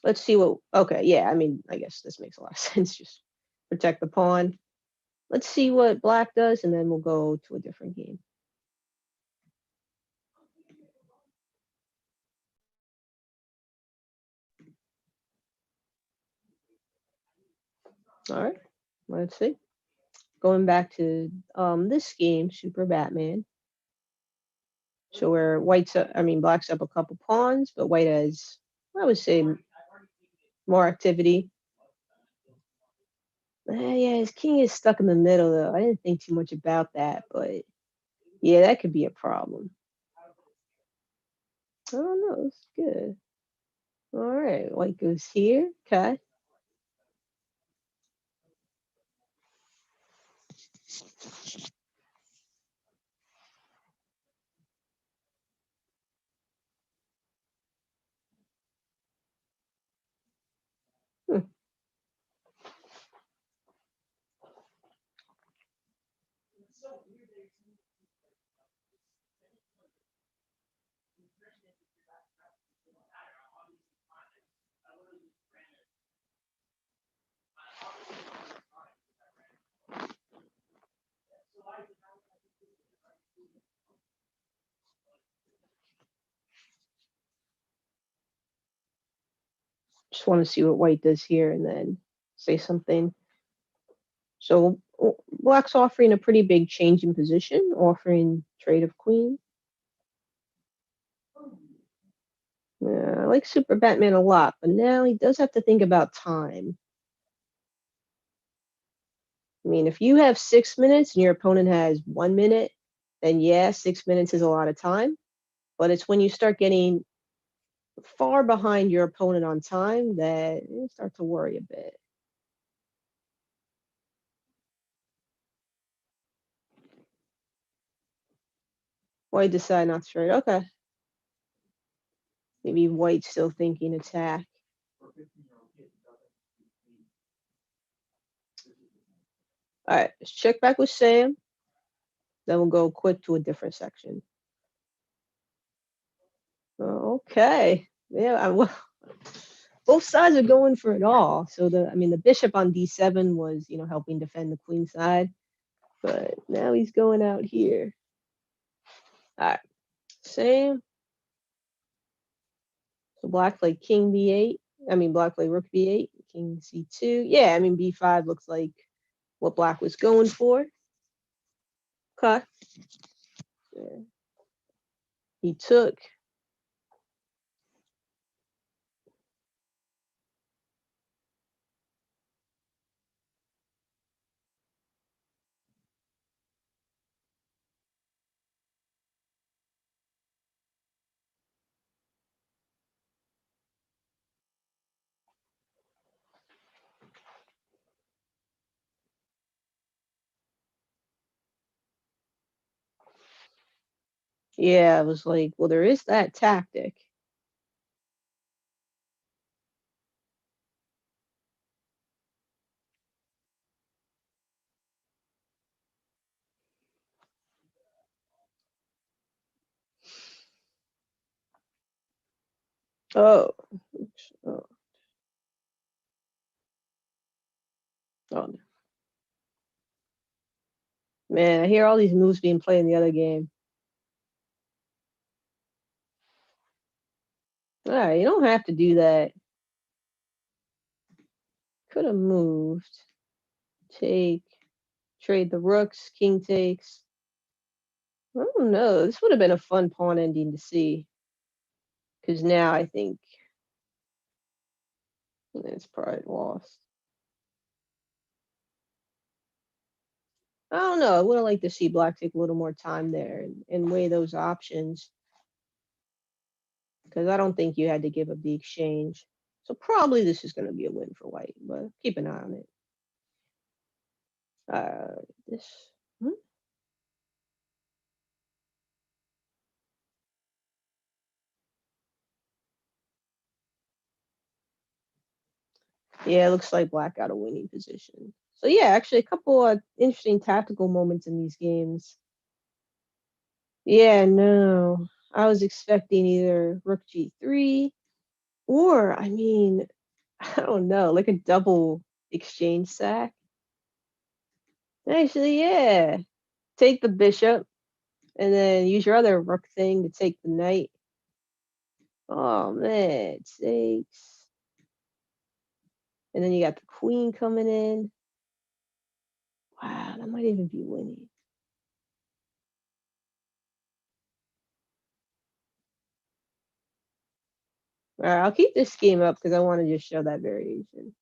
Let's see what, okay, yeah, I mean, I guess this makes a lot of sense. Just protect the pawn. Let's see what Black does, and then we'll go to a different game. All right, let's see. Going back to this game, Super Batman. So where Black's up a couple pawns, but White has, I would say, more activity. Yeah, his king is stuck in the middle, though. I didn't think too much about that, but yeah, that could be a problem. I don't know. It's good. All right, White goes here. Okay. Hmm. Just want to see what White does here and then say something. So Black's offering a pretty big change in position, offering trade of queen. Yeah, I like Super Batman a lot, but now he does have to think about time. I mean, if you have 6 minutes and your opponent has 1 minute, then yeah, 6 minutes is a lot of time. But it's when you start getting far behind your opponent on time that you start to worry a bit. White decide not to trade. Okay. Maybe White's still thinking attack. All right, let's check back with Sam. Then we'll go quick to a different section. Okay. Yeah, well, both sides are going for it all. So the bishop on d7 was, helping defend the queen side, but now he's going out here. All right, same. So Black played king b8. Black played rook b8, king c2. Yeah, b5 looks like what Black was going for. Okay. Yeah. He took. Yeah, I was like, well, there is that tactic. Oh, oh, oh, man, I hear all these moves being played in the other game. All right, you don't have to do that. Could have moved. Take, trade the rooks, king takes. I don't know. This would have been a fun pawn ending to see. Because now I think it's probably lost. I don't know. I would have liked to see black take a little more time there and weigh those options. Because I don't think you had to give up the exchange. So probably this is going to be a win for white, but keep an eye on it. This. Hmm? Yeah, it looks like black got a winning position. So yeah, actually a couple of interesting tactical moments in these games. Yeah, no. I was expecting either rook g3 or, I mean, I don't know, like a double exchange sack. Actually, yeah. Take the bishop and then use your other rook thing to take the knight. Oh man, it takes. And then you got the queen coming in. Wow, that might even be winning. All right, I'll keep this scheme up because I want to just show that variation.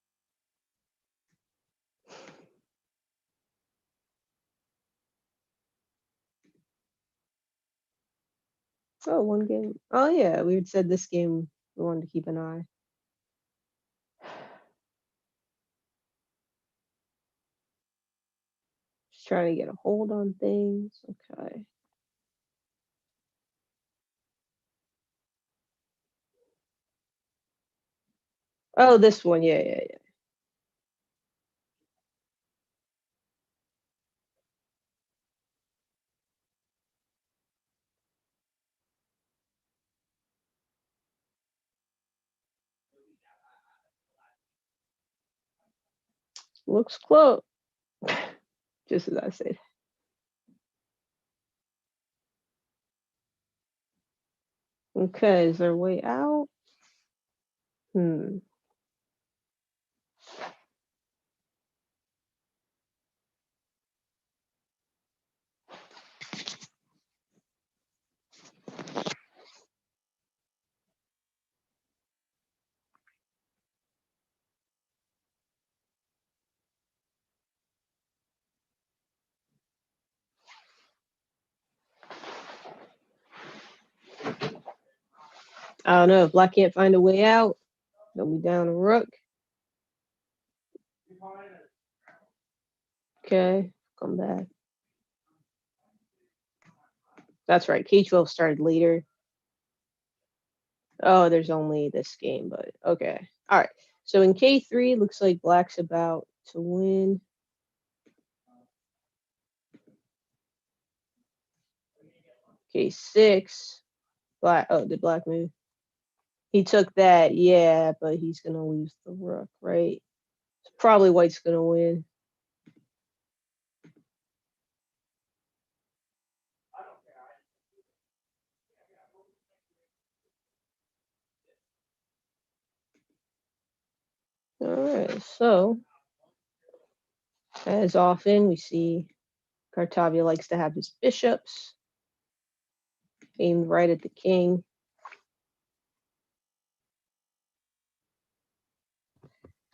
Oh, one game. Oh yeah, we had said this game we wanted to keep an eye. Just trying to get a hold on things. Okay. Oh, this one. Yeah, yeah, yeah. Looks close. Just as I said. Okay, is there a way out? Hmm. I don't know. If black can't find a way out, they'll be down a rook. Okay, come back. That's right. K12 started later. Oh, there's only this game, but okay. All right. So in K3, looks like black's about to win. K6, black. Oh, did black move? He took that, yeah, but he's gonna lose the rook, right? So probably white's gonna win. All right, so as often we see Cartavia likes to have his bishops aimed right at the king.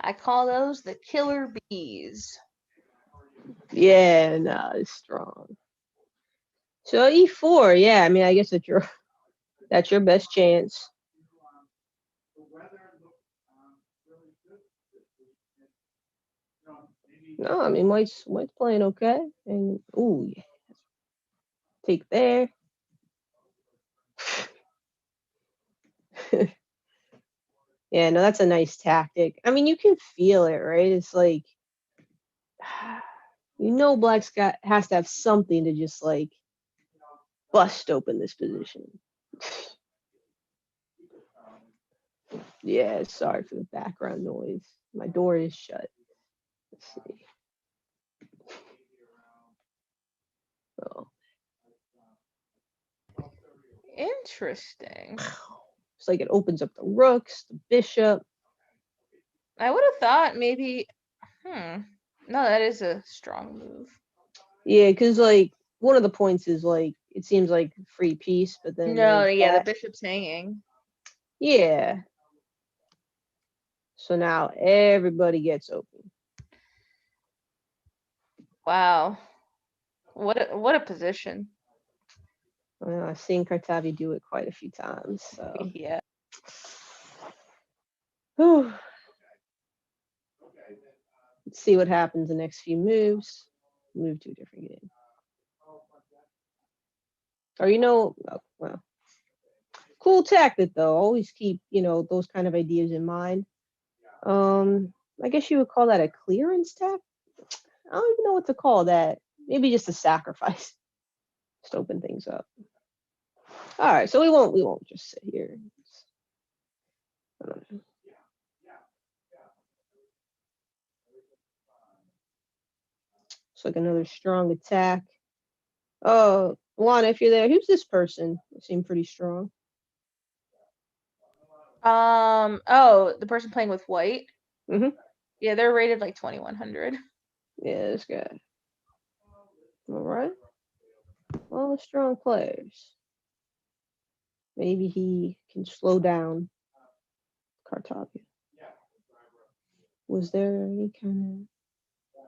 I call those the killer bees. Yeah, no, it's strong. So E4, yeah, I mean, I guess that's your best chance. No, I mean white's playing okay. And ooh, yeah. Take there. Yeah, no, that's a nice tactic. I mean, you can feel it, right? It's like, Black's got has to have something to just like bust open this position. Yeah, sorry for the background noise. My door is shut. Let's see. Oh, Interesting. it's like it opens up the rooks, the bishop. I would have thought maybe. No, that is a strong move. Yeah, because like one of the points is like it seems like free piece, but then No, there's yeah, the that. bishop's hanging. Yeah. So now everybody gets open. Wow. What a position. Well, I've seen Kartavi do it quite a few times. So. Yeah. Whew. Let's see what happens the next few moves. Move to a different game. Or oh, well, cool tactic though. Always keep those kind of ideas in mind. I guess you would call that a clearance tack. I don't even know what to call that. Maybe just a sacrifice. Just open things up. All right, so we won't just sit here. I don't know. It's like another strong attack. Oh, Juan, if you're there, who's this person? They seem pretty strong. Oh, the person playing with white? Mm-hmm. Yeah, they're rated like 2100. Yeah, this guy. All right. All the strong players. Maybe he can slow down Kartavia. Was there any kind of?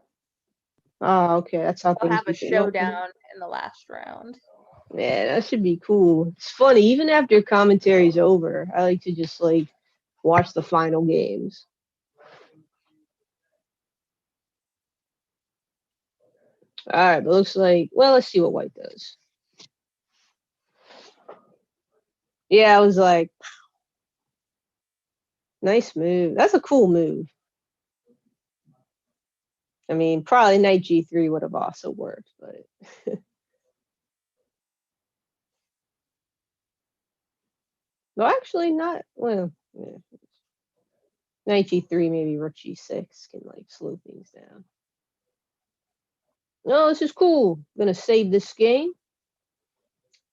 Oh, okay. That's how They'll things have a became. Nope. showdown in the last round. Yeah, that should be cool. It's funny, even after commentary's over, I like to just like watch the final games. All right, but looks like, well, let's see what white does. Yeah, I was like, nice move. That's a cool move. I mean, probably knight g3 would have also worked, but no, actually not. Well, yeah. Knight g3, maybe rook g6 can like slow things down. No, this is cool. I'm gonna save this game.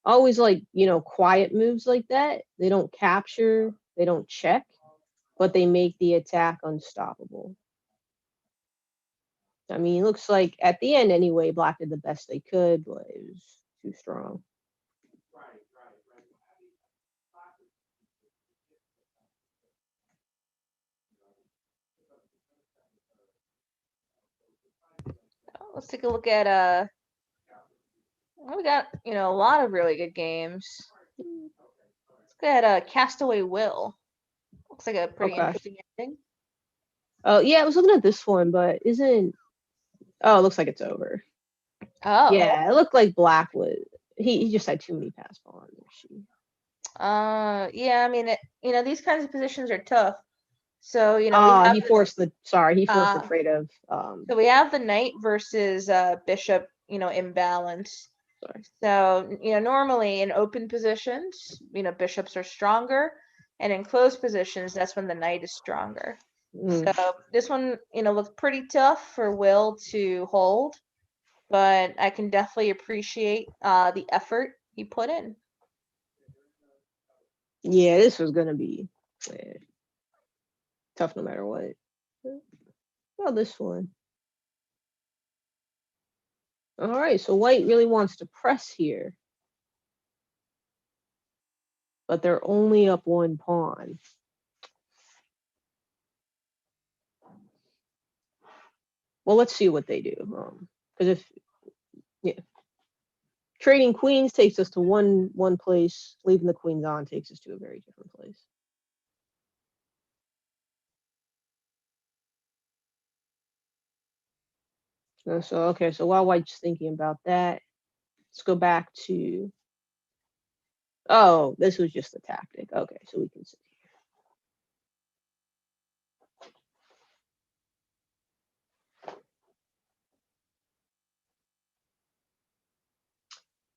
Always like, quiet moves like that. They don't capture, they don't check, but they make the attack unstoppable. I mean, it looks like at the end anyway, Black did the best they could, but it was too strong. Let's take a look at we got, a lot of really good games. Let's look at Castaway Will. Looks like a pretty Okay. interesting ending. Oh, yeah, I was looking at this one, but isn't. Oh, it looks like it's over. Oh. Yeah, it looked like Black was. He just had too many pass pawns. Yeah, I mean, these kinds of positions are tough. So, we He have forced the trade of. so we have the knight versus bishop, imbalance. Sorry. So, normally in open positions, bishops are stronger, and in closed positions, that's when the knight is stronger. Mm. So this one, looked pretty tough for Will to hold, but I can definitely appreciate the effort he put in. Yeah, this was gonna be tough no matter what. Well, this one. All right, so white really wants to press here, but they're only up one pawn. Well, let's see what they do. Because trading queens takes us to one place, leaving the queens on takes us to a very different place. So while white's thinking about that, let's go back to Oh, this was just a tactic. Okay, so we can see.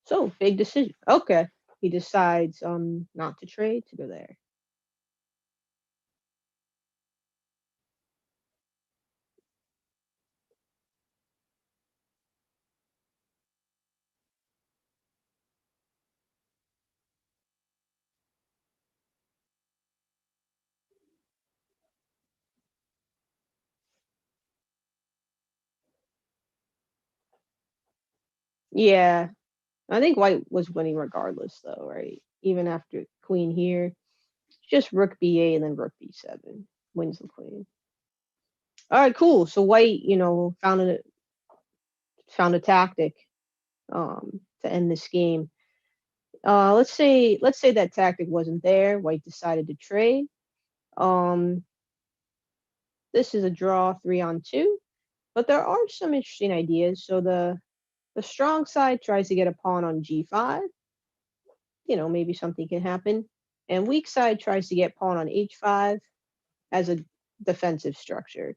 So big decision. Okay. He decides not to trade to go there. Yeah. I think white was winning regardless though, right? Even after queen here. Just rook b8 and then rook b7 wins the queen. All right, cool. So white, found a tactic to end this game. Let's say that tactic wasn't there. White decided to trade. Um, this is a draw 3-on-2, but there are some interesting ideas. So the strong side tries to get a pawn on g5. Maybe something can happen. And weak side tries to get pawn on h5 as a defensive structure.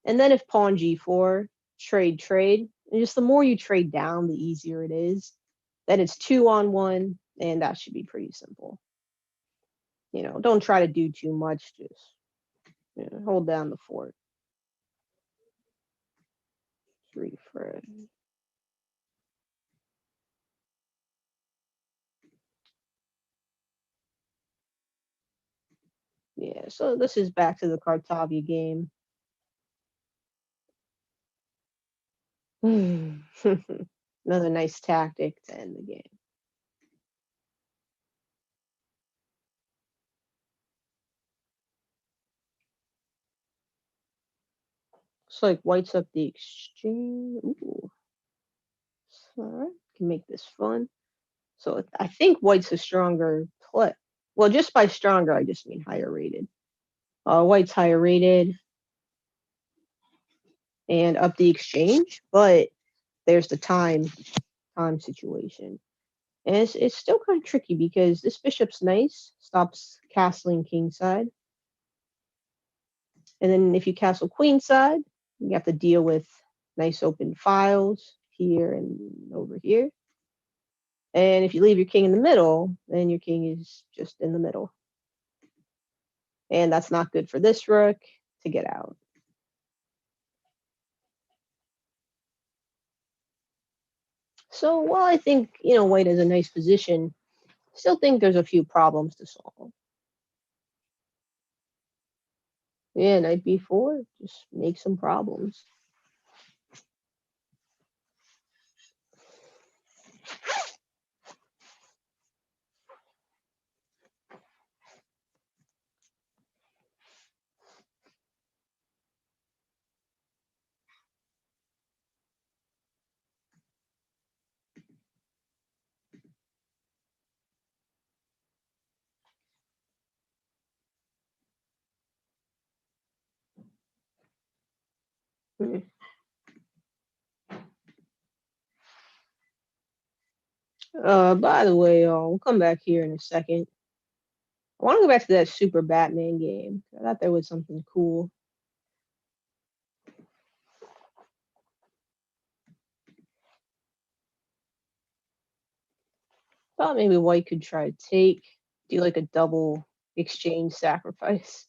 And then if pawn g4, trade, and just the more you trade down, the easier it is. Then it's 2-on-1, and that should be pretty simple. Don't try to do too much. Just hold down the fort. 3 for yeah. So this is back to the Kartavia game. Another nice tactic to end the game. Looks like white's up the exchange. Ooh. All right, can make this fun. So I think white's a stronger play. Well, just by stronger, I just mean higher rated. White's higher rated and up the exchange, but there's the time situation. And it's still kind of tricky because this bishop's nice, stops castling kingside. And then if you castle queenside, you have to deal with nice open files here and over here. And if you leave your king in the middle, then your king is just in the middle. And that's not good for this rook to get out. So while I think, white is a nice position, still think there's a few problems to solve. Yeah, knight b4, just make some problems. Hmm. By the way, we'll come back here in a second. I want to go back to that Super Batman game. I thought there was something cool. Thought maybe white could try to do like a double exchange sacrifice.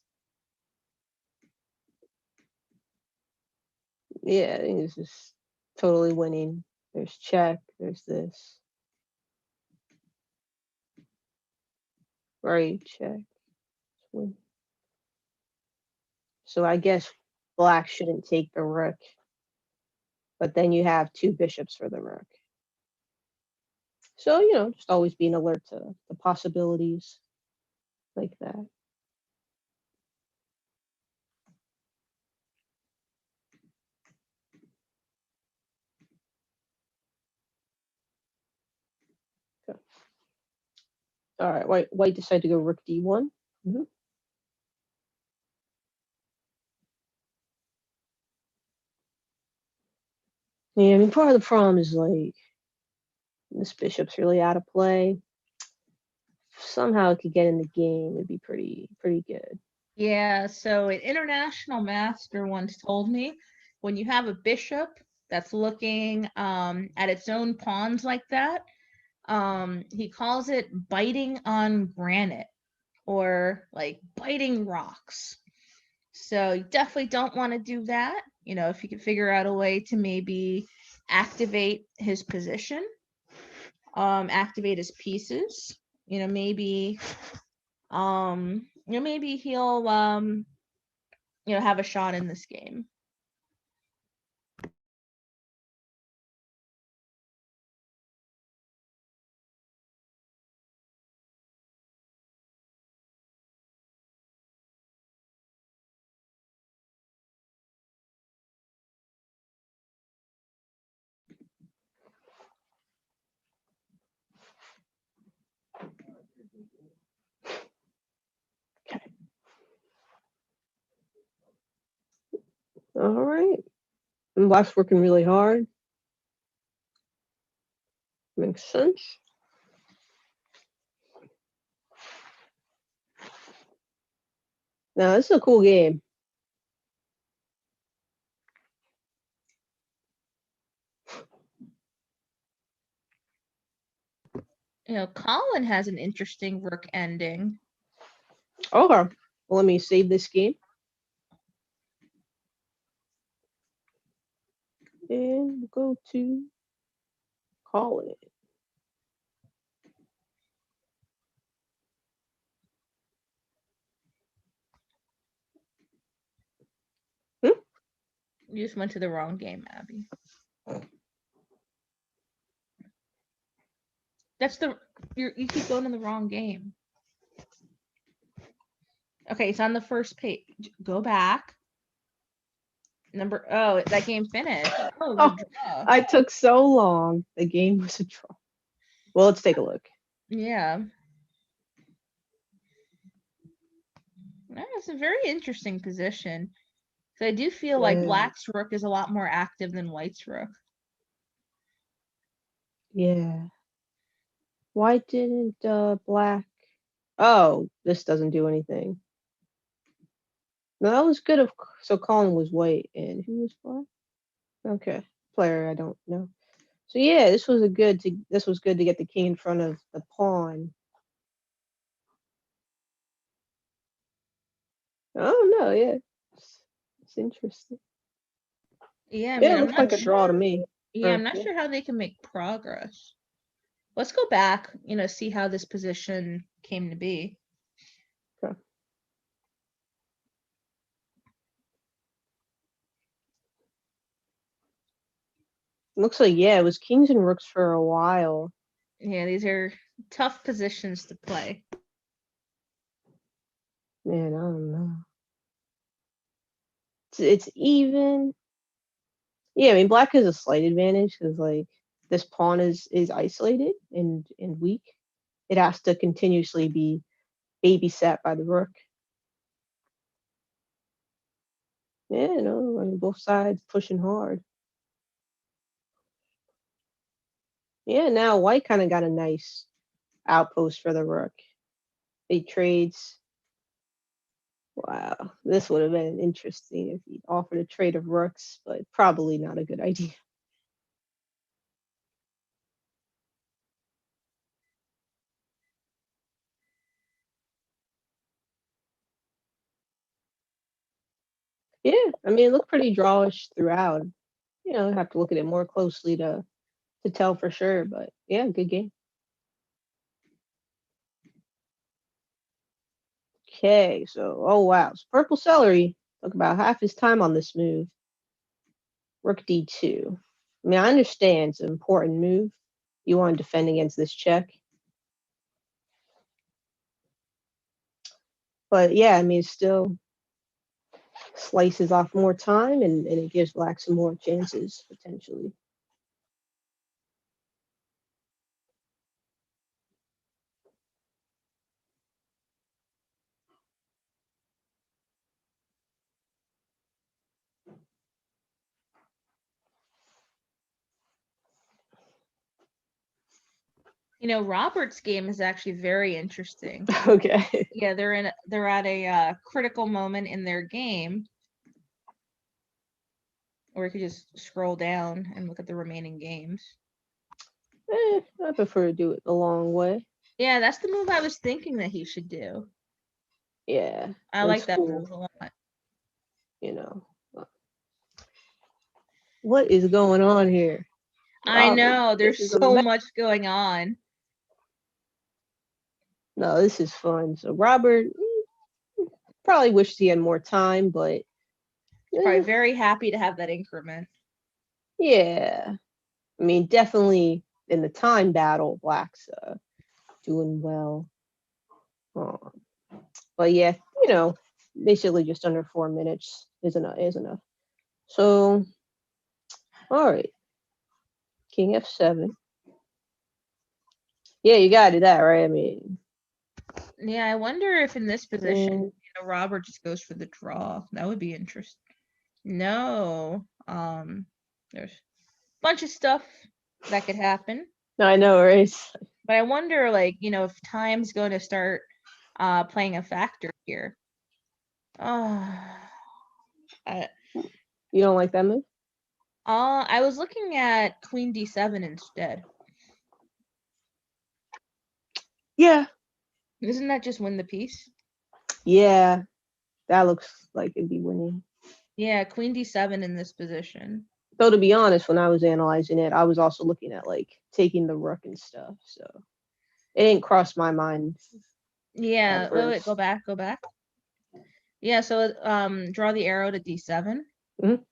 Yeah, I think this is totally winning. There's check, there's this. Right, check. So I guess black shouldn't take the rook, but then you have two bishops for the rook. So, just always being alert to the possibilities like that. Okay. All right, white decided to go rook d1. Mm-hmm. Yeah, I mean, part of the problem is like this bishop's really out of play. somehow it could get in the game, it'd be pretty good. Yeah, so an international master once told me when you have a bishop that's looking at its own pawns like that, he calls it biting on granite or like biting rocks. So you definitely don't want to do that. You know, if you could figure out a way to maybe activate his position, activate his pieces, maybe maybe he'll have a shot in this game. Okay. All right. And Black's working really hard. Makes sense. Now, this is a cool game. Colin has an interesting rook ending. Okay. Well, let me save this game. And go to call it. You just went to the wrong game, Abby. That's you keep going to the wrong game. Okay, it's on the first page. Go back. That game finished. Oh, Oh, draw. I took so long. The game was a draw. Well, let's take a look. Yeah. It's a very interesting position. So I do feel like Yeah. Black's rook is a lot more active than White's rook. Yeah. Why didn't Black? Oh, this doesn't do anything. No, that was good. So Colin was white, and who was Black? Okay, player I don't know. So yeah, this was good to get the king in front of the pawn. Oh no, yeah, it's interesting. Yeah, I Yeah, mean, it I'm looks not like a draw to sure. me. Yeah, I'm Or, not yeah. sure how they can make progress. Let's go back, see how this position came to be. Okay. Looks like yeah, it was kings and rooks for a while. Yeah, these are tough positions to play. Man, I don't know. It's even. Yeah, I mean, black has a slight advantage because like this pawn is isolated and weak. It has to continuously be babysat by the rook. Yeah, no, I mean both sides pushing hard. Yeah, now white kind of got a nice outpost for the rook. He trades. Wow, this would have been interesting if he offered a trade of rooks, but probably not a good idea. Yeah, I mean, it looked pretty drawish throughout. I have to look at it more closely to tell for sure, but yeah, good game. Okay, so oh wow, so purple celery took about half his time on this move. Rook d2. I mean, I understand it's an important move. You want to defend against this check. But yeah, I mean, it still slices off more time and it gives black some more chances potentially. Robert's game is actually very interesting. Okay. Yeah, they're at a critical moment in their game. Or you could just scroll down and look at the remaining games. I prefer to do it the long way. Yeah, that's the move I was thinking that he should do. Yeah. I it's like that cool, move a lot. You know. What is going on here? I Robert, know, this there's is a so mess. much going on. No, this is fun. So Robert probably wished he had more time, but Probably very happy to have that increment. yeah. I mean, definitely in the time battle, Black's doing well. But yeah, basically just under 4 minutes is enough. So, all right, King F7. Yeah, you gotta do that, right? I mean, Yeah, I wonder if in this position, mm, Robert just goes for the draw. That would be interesting. No, there's a bunch of stuff that could happen. I know, right? But I wonder, if time's going to start playing a factor here. I You don't like that move? I was looking at Queen D7 instead. Yeah. Doesn't that just win the piece? Yeah, that looks like it'd be winning. Yeah, Queen D7 in this position. Though to be honest, when I was analyzing it, I was also looking at like taking the rook and stuff. So it didn't cross my mind. Yeah, At wait, first. go back. Yeah, so draw the arrow to D7. Mhm.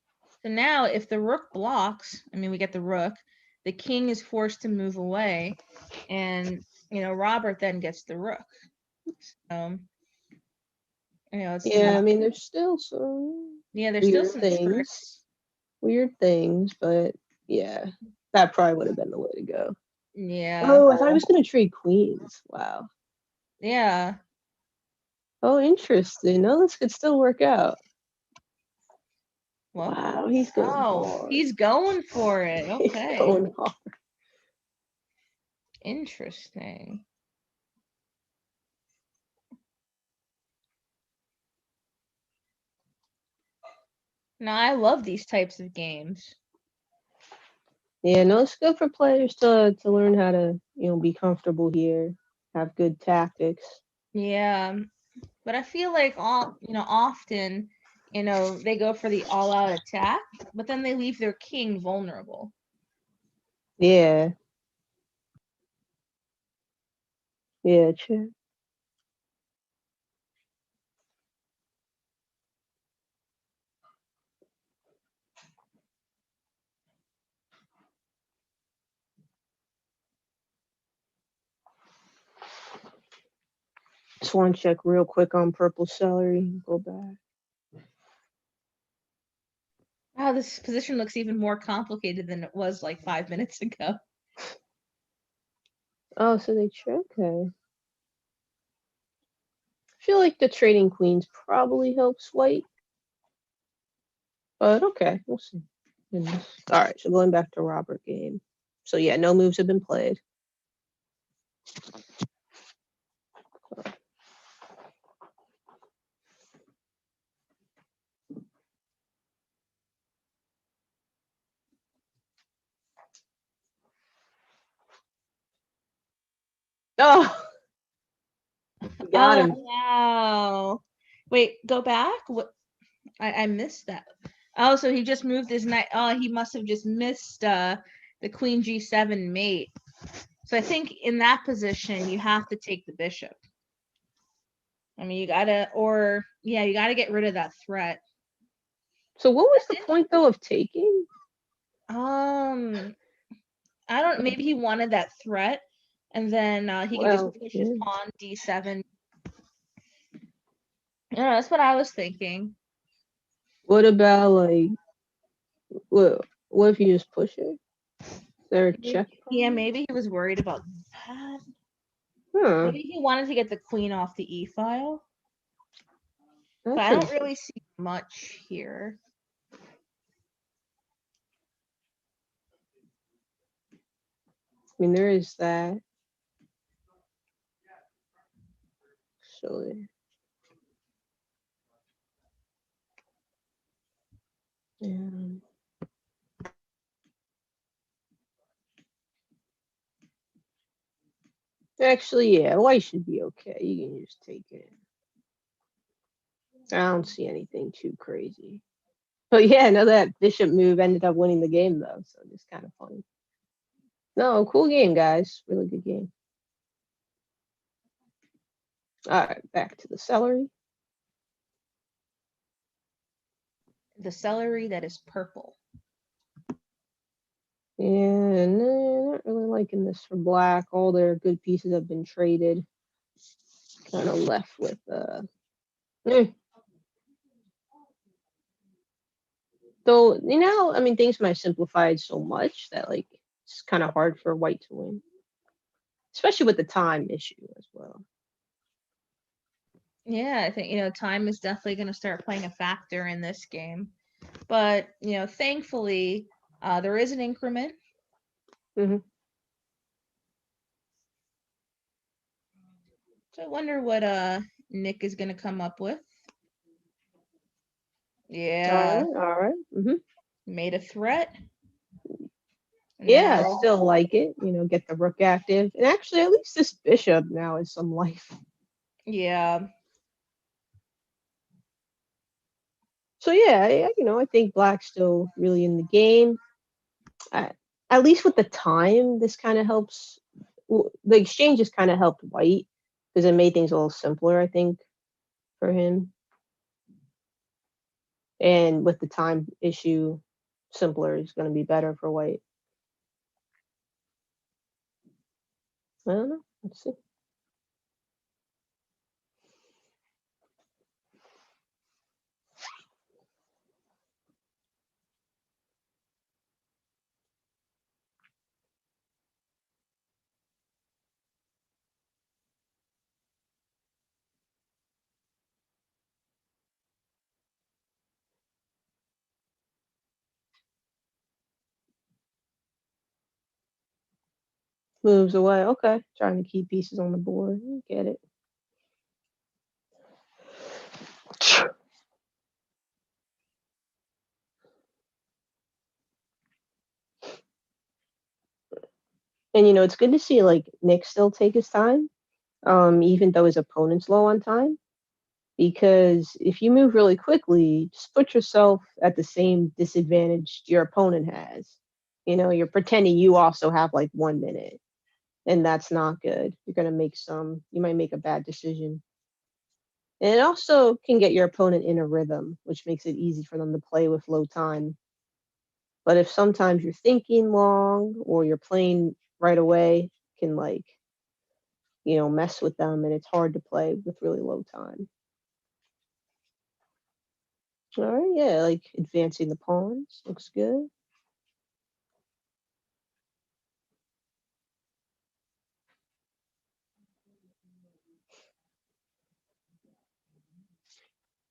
So now if the rook blocks, I mean we get the rook, the king is forced to move away, and Robert then gets the rook. So it's Yeah, I mean, there's still some there's still weird some things. tricks. Weird things, but yeah, that probably would have been the way to go. Yeah. Oh, I thought I was gonna trade queens. Wow. Yeah. Oh, interesting. No, this could still work out. Well, Wow, he's going hard. he's going for it. He's Okay. going hard. Interesting. Now I love these types of games. Yeah, no, it's good for players to learn how to, be comfortable here, have good tactics. Yeah. But I feel like often, they go for the all-out attack, but then they leave their king vulnerable. Yeah. Yeah, true. Just want to check real quick on purple celery. Go back. Wow, this position looks even more complicated than it was like 5 minutes ago. Oh, so they okay. I feel like the trading queens probably helps white. But okay, we'll see. All right, so going back to Robert game. So yeah, no moves have been played. Oh, got him. Wow. Wait, go back? What? I missed that. Oh, so he just moved his knight. Oh, he must have just missed the queen G7 mate. So I think in that position, you have to take the bishop. I mean, you gotta get rid of that threat. So what was the point though of taking? I don't. Maybe he wanted that threat, and then he could just push his pawn D7. Yeah, that's what I was thinking. What about like, what if you just push it? Is there a check? Yeah, maybe he was worried about that. Huh. Maybe he wanted to get the queen off the e file. But I That's don't really see much here. I mean, there is that. actually. Yeah. Actually, yeah, white should be okay. You can just take it. I don't see anything too crazy. But yeah, no, that bishop move ended up winning the game though, so it's kind of funny. No, cool game, guys. Really good game. All right, back to the celery. The celery that is purple. Yeah, no, not really liking this for black. All their good pieces have been traded. Kind of left with eh. Though, I mean, things might have simplified so much that like it's kind of hard for white to win, especially with the time issue as well. Yeah, I think, time is definitely going to start playing a factor in this game. But, thankfully, there is an increment. Hmm. So I wonder what Nick is going to come up with. Yeah, All right. made a threat. Yeah, I Now, still like it. Get the rook active, and actually, at least this bishop now has some life. yeah, So yeah, I think black's still really in the game. At least with the time, this kind of helps. The exchanges kind of helped white because it made things a little simpler, I think, for him. And with the time issue, simpler is going to be better for white. I don't know. Let's see. Moves away. Okay. Trying to keep pieces on the board. Get it. And it's good to see like Nick still take his time, even though his opponent's low on time. Because if you move really quickly, just put yourself at the same disadvantage your opponent has. You're pretending you also have like 1 minute, and that's not good. You might make a bad decision. And it also can get your opponent in a rhythm, which makes it easy for them to play with low time. But if sometimes you're thinking long or you're playing right away, can like, mess with them and it's hard to play with really low time. All right, yeah, like advancing the pawns looks good.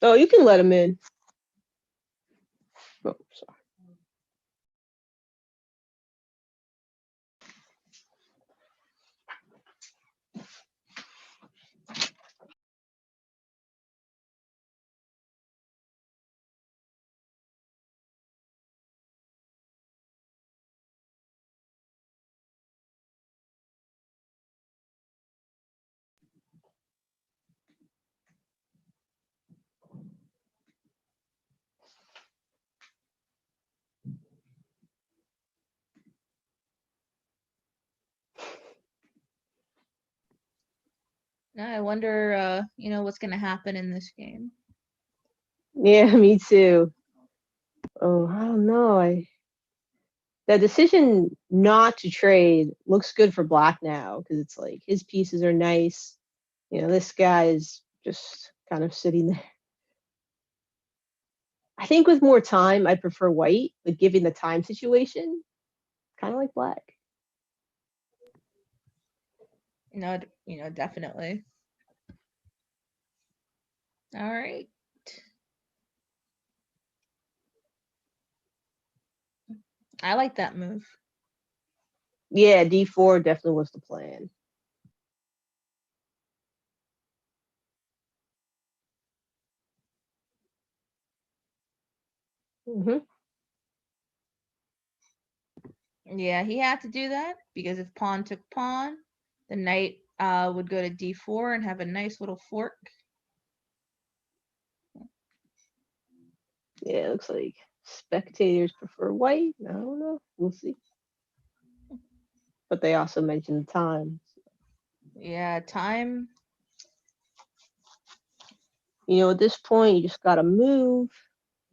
Oh, you can let him in. Oh, sorry. now I wonder, what's going to happen in this game. Yeah, me too. Oh, I don't know. The decision not to trade looks good for black now because it's like his pieces are nice. This guy is just kind of sitting there. I think with more time, I prefer white, but given the time situation, kind of like black. Definitely. All right. I like that move. Yeah, D4 definitely was the plan. Hmm. Yeah, he had to do that because if pawn took pawn, the knight would go to d4 and have a nice little fork. Yeah, it looks like spectators prefer white. I don't know. We'll see. But they also mentioned the time. Yeah, time. At this point, you just got to move.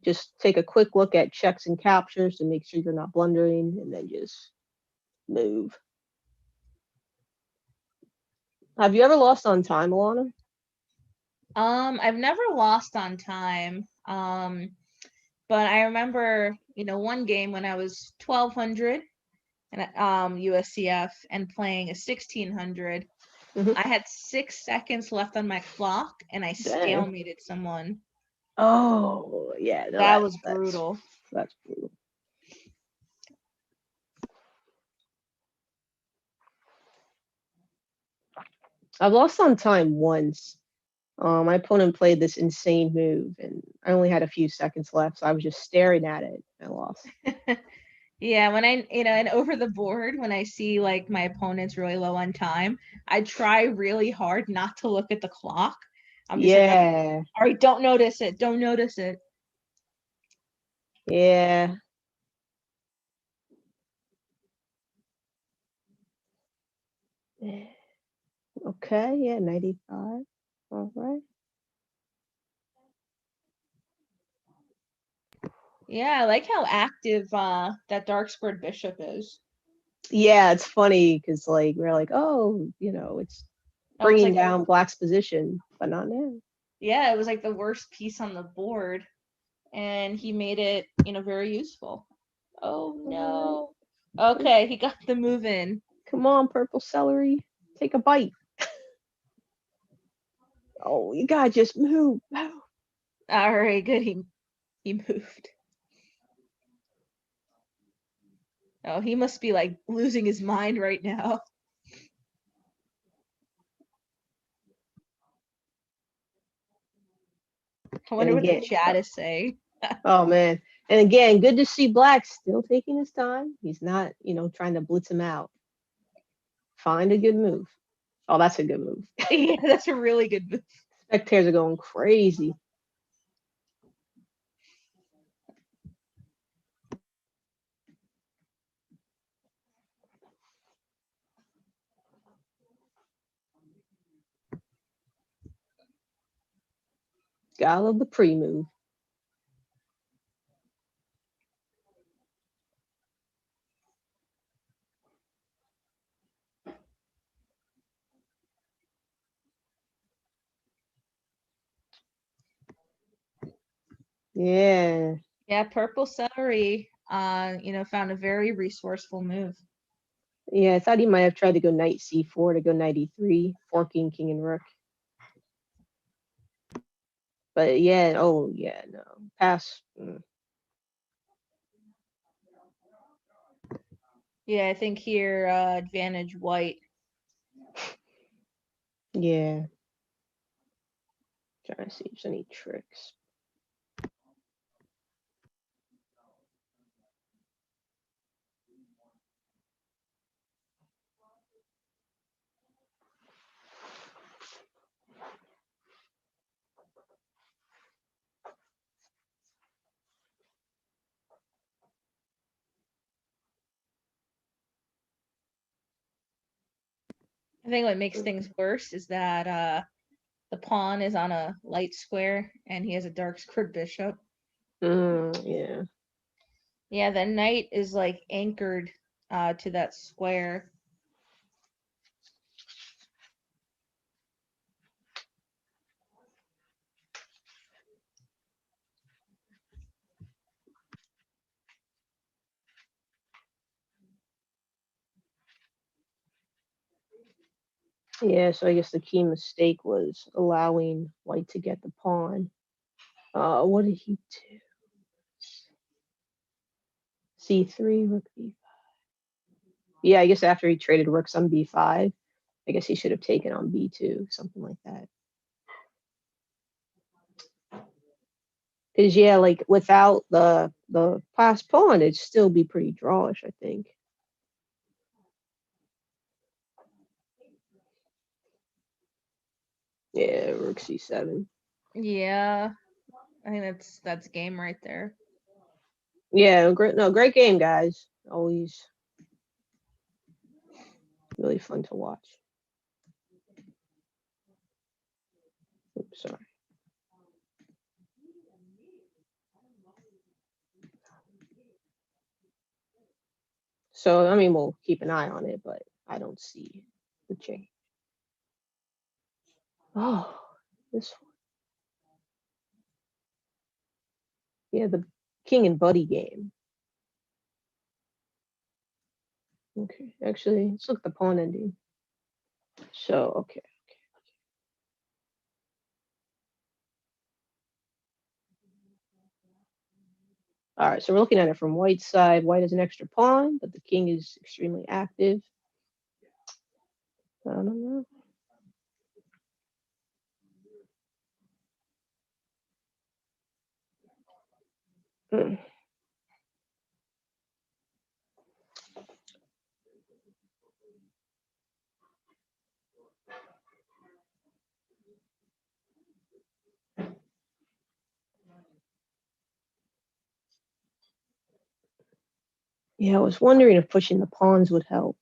Just take a quick look at checks and captures to make sure you're not blundering, and then just move. Have you ever lost on time, Alana? I've never lost on time. But I remember, one game when I was 1200 and USCF and playing a 1600. Mhm. I had 6 seconds left on my clock and I Dang. stalemated someone. Oh, yeah. No, That was that's brutal. that's brutal. I've lost on time once. My opponent played this insane move, and I only had a few seconds left, so I was just staring at it. I lost. Yeah, when and over the board, when I see like my opponent's really low on time, I try really hard not to look at the clock. I'm just like, Yeah, all right, don't notice it. Don't notice it. yeah. Okay, yeah, 95. All right. Yeah, I like how active that dark squared bishop is. Yeah, it's funny because like we're like, oh, it's That was bringing like down Black's position, but not now. yeah, it was like the worst piece on the board, and he made it, very useful. Oh no. Okay, he got the move in. Come on, purple celery, take a bite. Oh, you gotta just move. All right, good. He moved. Oh, he must be like losing his mind right now. I And wonder what the again, chat is saying. oh man, and again, good to see Black still taking his time. He's not, trying to blitz him out. Find a good move. Oh, that's a good move. Yeah, that's a really good move. Spectators are going crazy. Gotta love the pre-move. Yeah. Yeah, purple celery, found a very resourceful move. Yeah, I thought he might have tried to go knight c4 to go knight e3, forking king and rook. But yeah, oh yeah, no. Pass. Yeah, I think here advantage white. Yeah. Trying to see if there's any tricks. I think what makes things worse is that the pawn is on a light square and he has a dark squared bishop. Yeah. Yeah, the knight is like anchored to that square. Yeah, so I guess the key mistake was allowing white to get the pawn. What did he do? C3, rook b5. Yeah, I guess after he traded rooks on b5, I guess he should have taken on b2, something like that. Because yeah, like without the passed pawn, it'd still be pretty drawish, I think. Yeah, rook c7. Yeah, I think that's game right there. Yeah, great game, guys. Always really fun to watch. Oops, sorry. So I mean, we'll keep an eye on it, but I don't see the change. Oh, this one. Yeah, the king and buddy game. Okay, actually, let's look at the pawn ending. So, okay. All right, so we're looking at it from white's side. White has an extra pawn, but the king is extremely active. I don't know. Hmm. Yeah, I was wondering if pushing the pawns would help.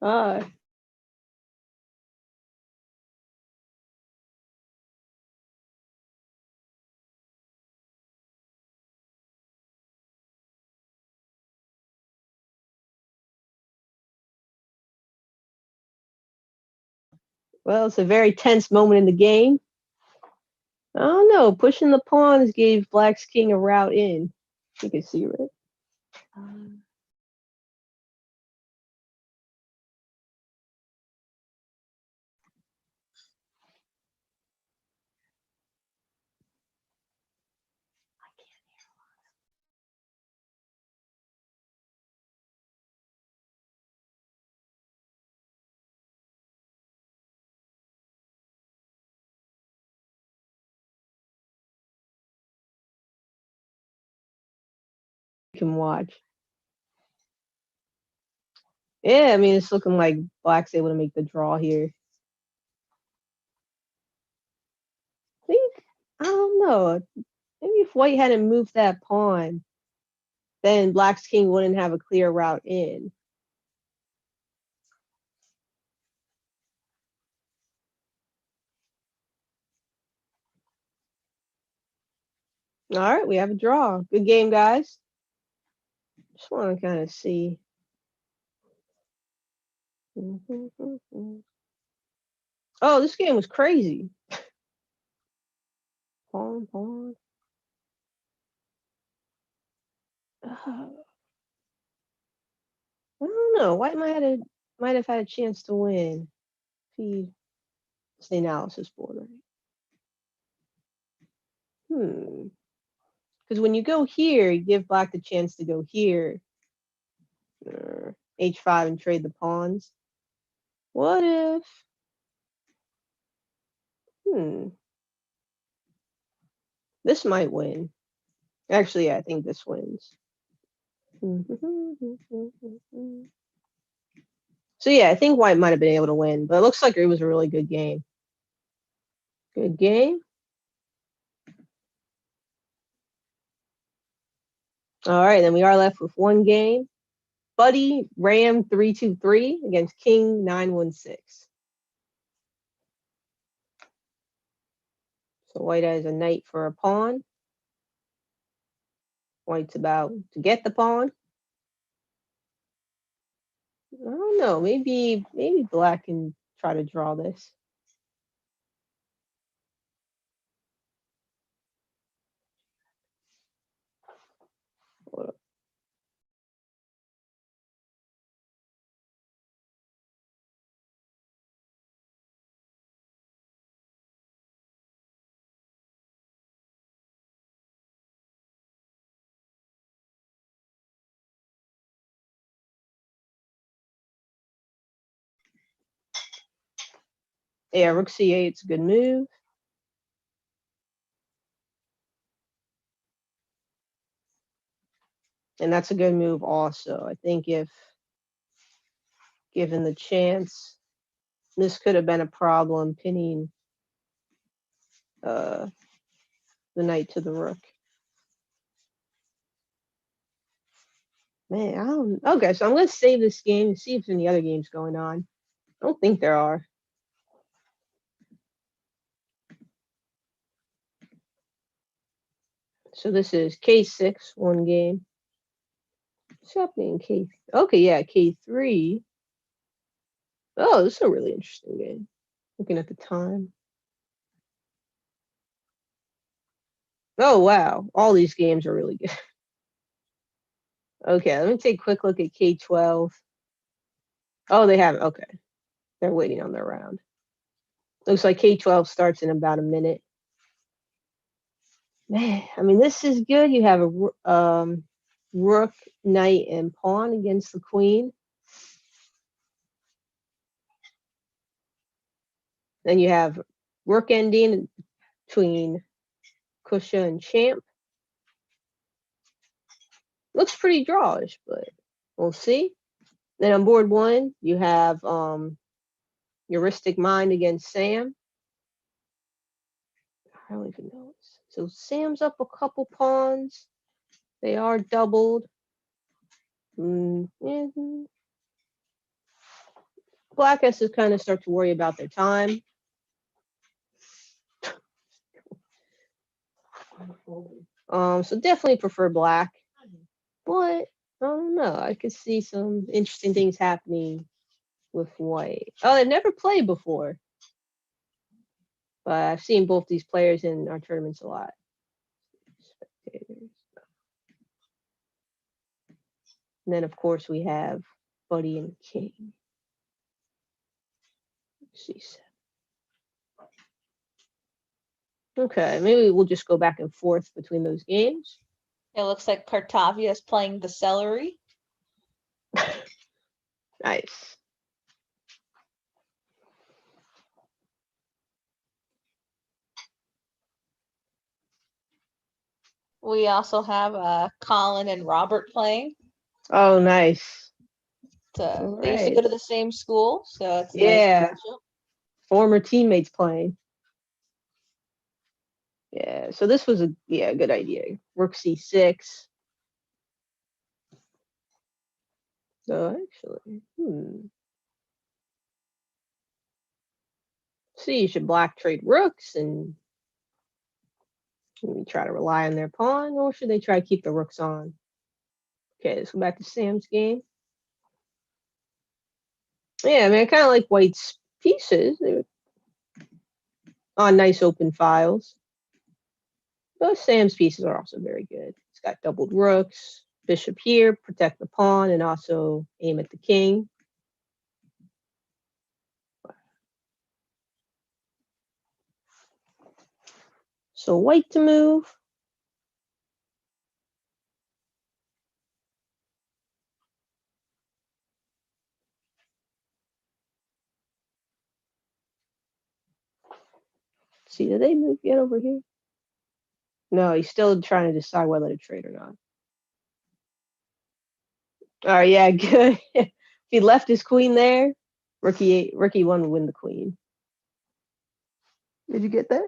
Ah, well, it's a very tense moment in the game. I don't know. Pushing the pawns gave Black's king a route in. You can see, right? You can watch. Yeah, I mean, it's looking like Black's able to make the draw here. I think, I don't know. Maybe if White hadn't moved that pawn, then Black's king wouldn't have a clear route in. All right, we have a draw. Good game, guys. Just want to kind of see. Oh, this game was crazy. Pawn, pawn. I don't know. White might have had a chance to win. Feed the analysis board, right? Because when you go here, you give Black the chance to go here. H5 and trade the pawns. What if? This might win. Actually, yeah, I think this wins. So yeah, I think White might have been able to win, but it looks like it was a really good game. Good game. All right, then we are left with one game. Buddy Ram 323 against King 916. So White has a knight for a pawn. White's about to get the pawn. I don't know. Maybe Black can try to draw this. Yeah, rook c8, it's a good move. And that's a good move also. I think if given the chance, this could have been a problem pinning the knight to the rook. Man, I don't. Okay, so I'm gonna save this game and see if there's any other games going on. I don't think there are. So this is K6, one game. What's happening in K? Okay, yeah, K3. Oh, this is a really interesting game. Looking at the time. Oh wow, all these games are really good. Okay, let me take a quick look at K12. Oh, they have okay. They're waiting on their round. Looks like K12 starts in about a minute. Man, I mean, this is good. You have a rook, knight, and pawn against the queen. Then you have rook ending between Kusha and Champ. Looks pretty drawish, but we'll see. Then on board one, you have Heuristic Mind against Sam. I don't even know. So Sam's up a couple pawns. They are doubled. Black has to kind of start to worry about their time. So definitely prefer black, but I don't know. I could see some interesting things happening with white. Oh, they've never played before, but I've seen both these players in our tournaments a lot. Spectators. And then of course we have Buddy and King. C7. Okay, maybe we'll just go back and forth between those games. It looks like Cartavia is playing the celery. Nice. We also have Colin and Robert playing. Oh, nice. They used to go to the same school, so it's Yeah. nice. Former teammates playing. Yeah, so this was a good idea. Rook c6. So actually, see, you should black trade rooks and maybe try to rely on their pawn, or should they try to keep the rooks on? Okay, let's go back to Sam's game. Yeah, I mean, I kind of like White's pieces. They're on nice open files. Those Sam's pieces are also very good. It's got doubled rooks, bishop here, protect the pawn, and also aim at the king. So white to move. See, did they move yet over here? No, he's still trying to decide whether to trade or not. All right, yeah, good. If he left his queen there, Rookie 1 would win the queen. Did you get that?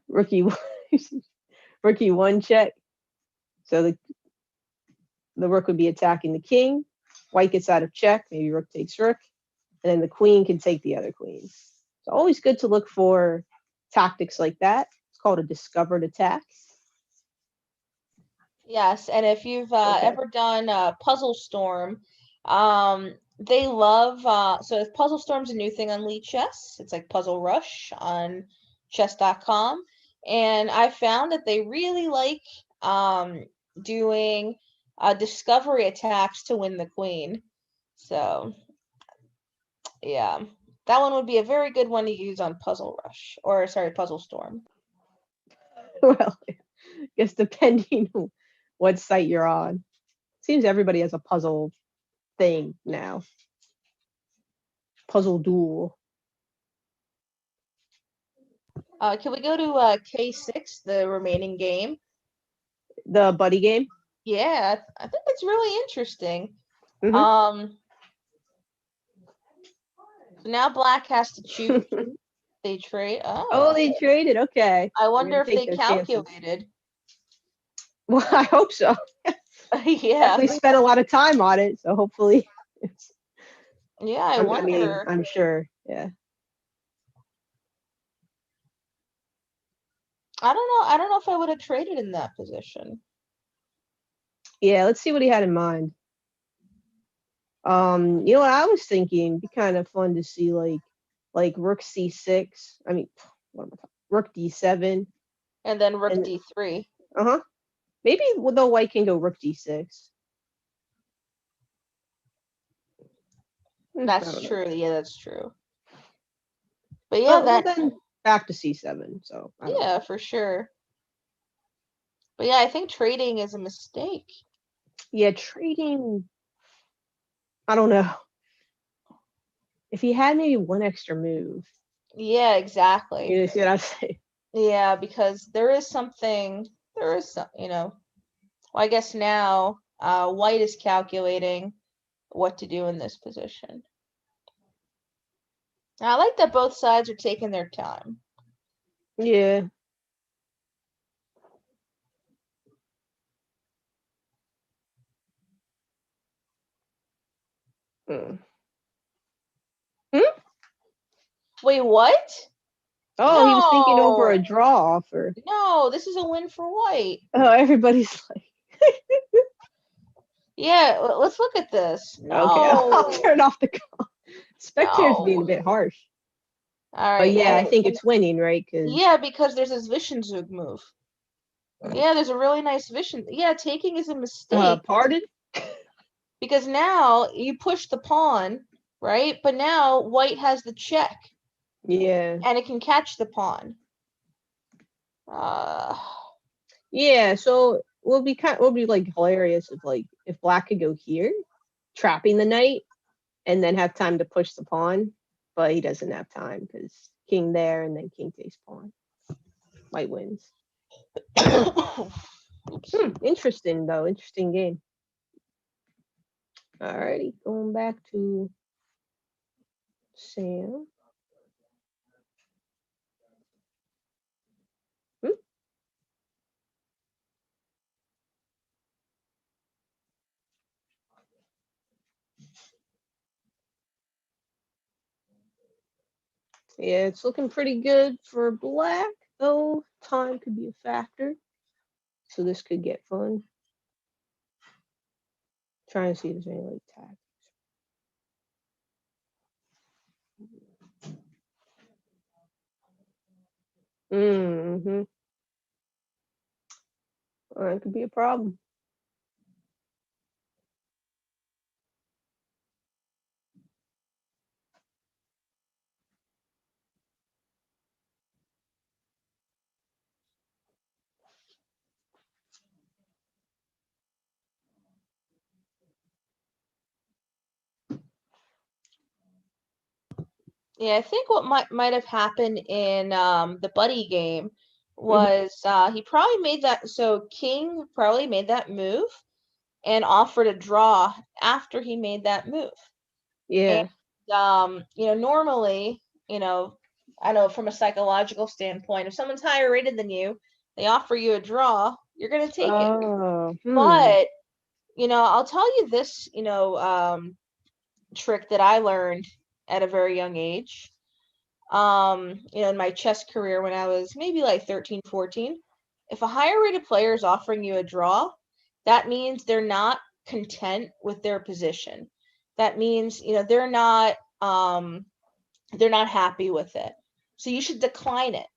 Rookie 1 check. So the rook would be attacking the king. White gets out of check. Maybe rook takes rook. And then the queen can take the other queen. It's always good to look for tactics like that. It's called a discovered attack. Yes, and if you've Okay. ever done Puzzle Storm, they love so if Puzzle Storm's a new thing on Lead Chess. It's like Puzzle Rush on chess.com, and I found that they really like doing discovery attacks to win the queen. So yeah, that one would be a very good one to use on Puzzle Rush, or sorry, Puzzle Storm. Well, I guess depending on what site you're on. Seems everybody has a puzzle thing now. Puzzle duel. Can we go to K6, the remaining game? The buddy game. Yeah, I think it's really interesting. Mhm. So now Black has to choose. They trade. Oh, they traded. Okay. I They're wonder gonna if take they their chances. calculated. Well, I hope so. Yeah. We spent a lot of time on it, so hopefully. Yeah, I I mean, wonder. I'm sure. Yeah. I don't know. I don't know if I would have traded in that position. Yeah. Let's see what he had in mind. You know what I was thinking? It'd be kind of fun to see like Rook C6. I mean, what am I talking? Rook D7. And then Rook And D3. maybe the white can go Rook D6. I That's don't know. true. Yeah, that's true. But yeah, Well, then back to C7. So I don't know. yeah, for sure. But yeah, I think trading is a mistake. Yeah, trading. I don't know. If he had maybe one extra move, Yeah, exactly. you see what I'm saying? Yeah, because there is some, well, I guess now white is calculating what to do in this position. I like that both sides are taking their time. Yeah. Hmm. Wait, what? Oh, he was thinking over a No, draw offer. no, this is a win for white. Oh, everybody's like, Yeah, let's look at this. okay, I'll No, turn off the spectators being a no. bit harsh. All But right, yeah, I think it's winning, right? yeah, because there's this Vision move. Yeah, there's a really nice Vision. Yeah, taking is a mistake Pardon? because now you push the pawn, right? But now white has the check Yeah. and it can catch the pawn. Uh, Yeah, so will be like hilarious if black could go here, trapping the knight, and then have time to push the pawn, but he doesn't have time because king there and then king takes pawn. White wins. oops. Interesting though, interesting game. Alrighty, going back to Sam. Yeah, it's looking pretty good for black, though time could be a factor. So this could get fun. Trying to see if there's any like tactics. Mm-hmm. That could be a problem. Yeah, I think what might have happened in the buddy game Mhm. was he probably made that, so King probably made that move and offered a draw after he made that move. And Yeah. normally, I know from a psychological standpoint, if someone's higher rated than you, they offer you a draw, you're gonna take it. Oh. But, I'll tell you this, trick that I learned at a very young age. In my chess career when I was maybe like 13, 14, if a higher rated player is offering you a draw, that means they're not content with their position. That means, they're not happy with it. So you should decline it.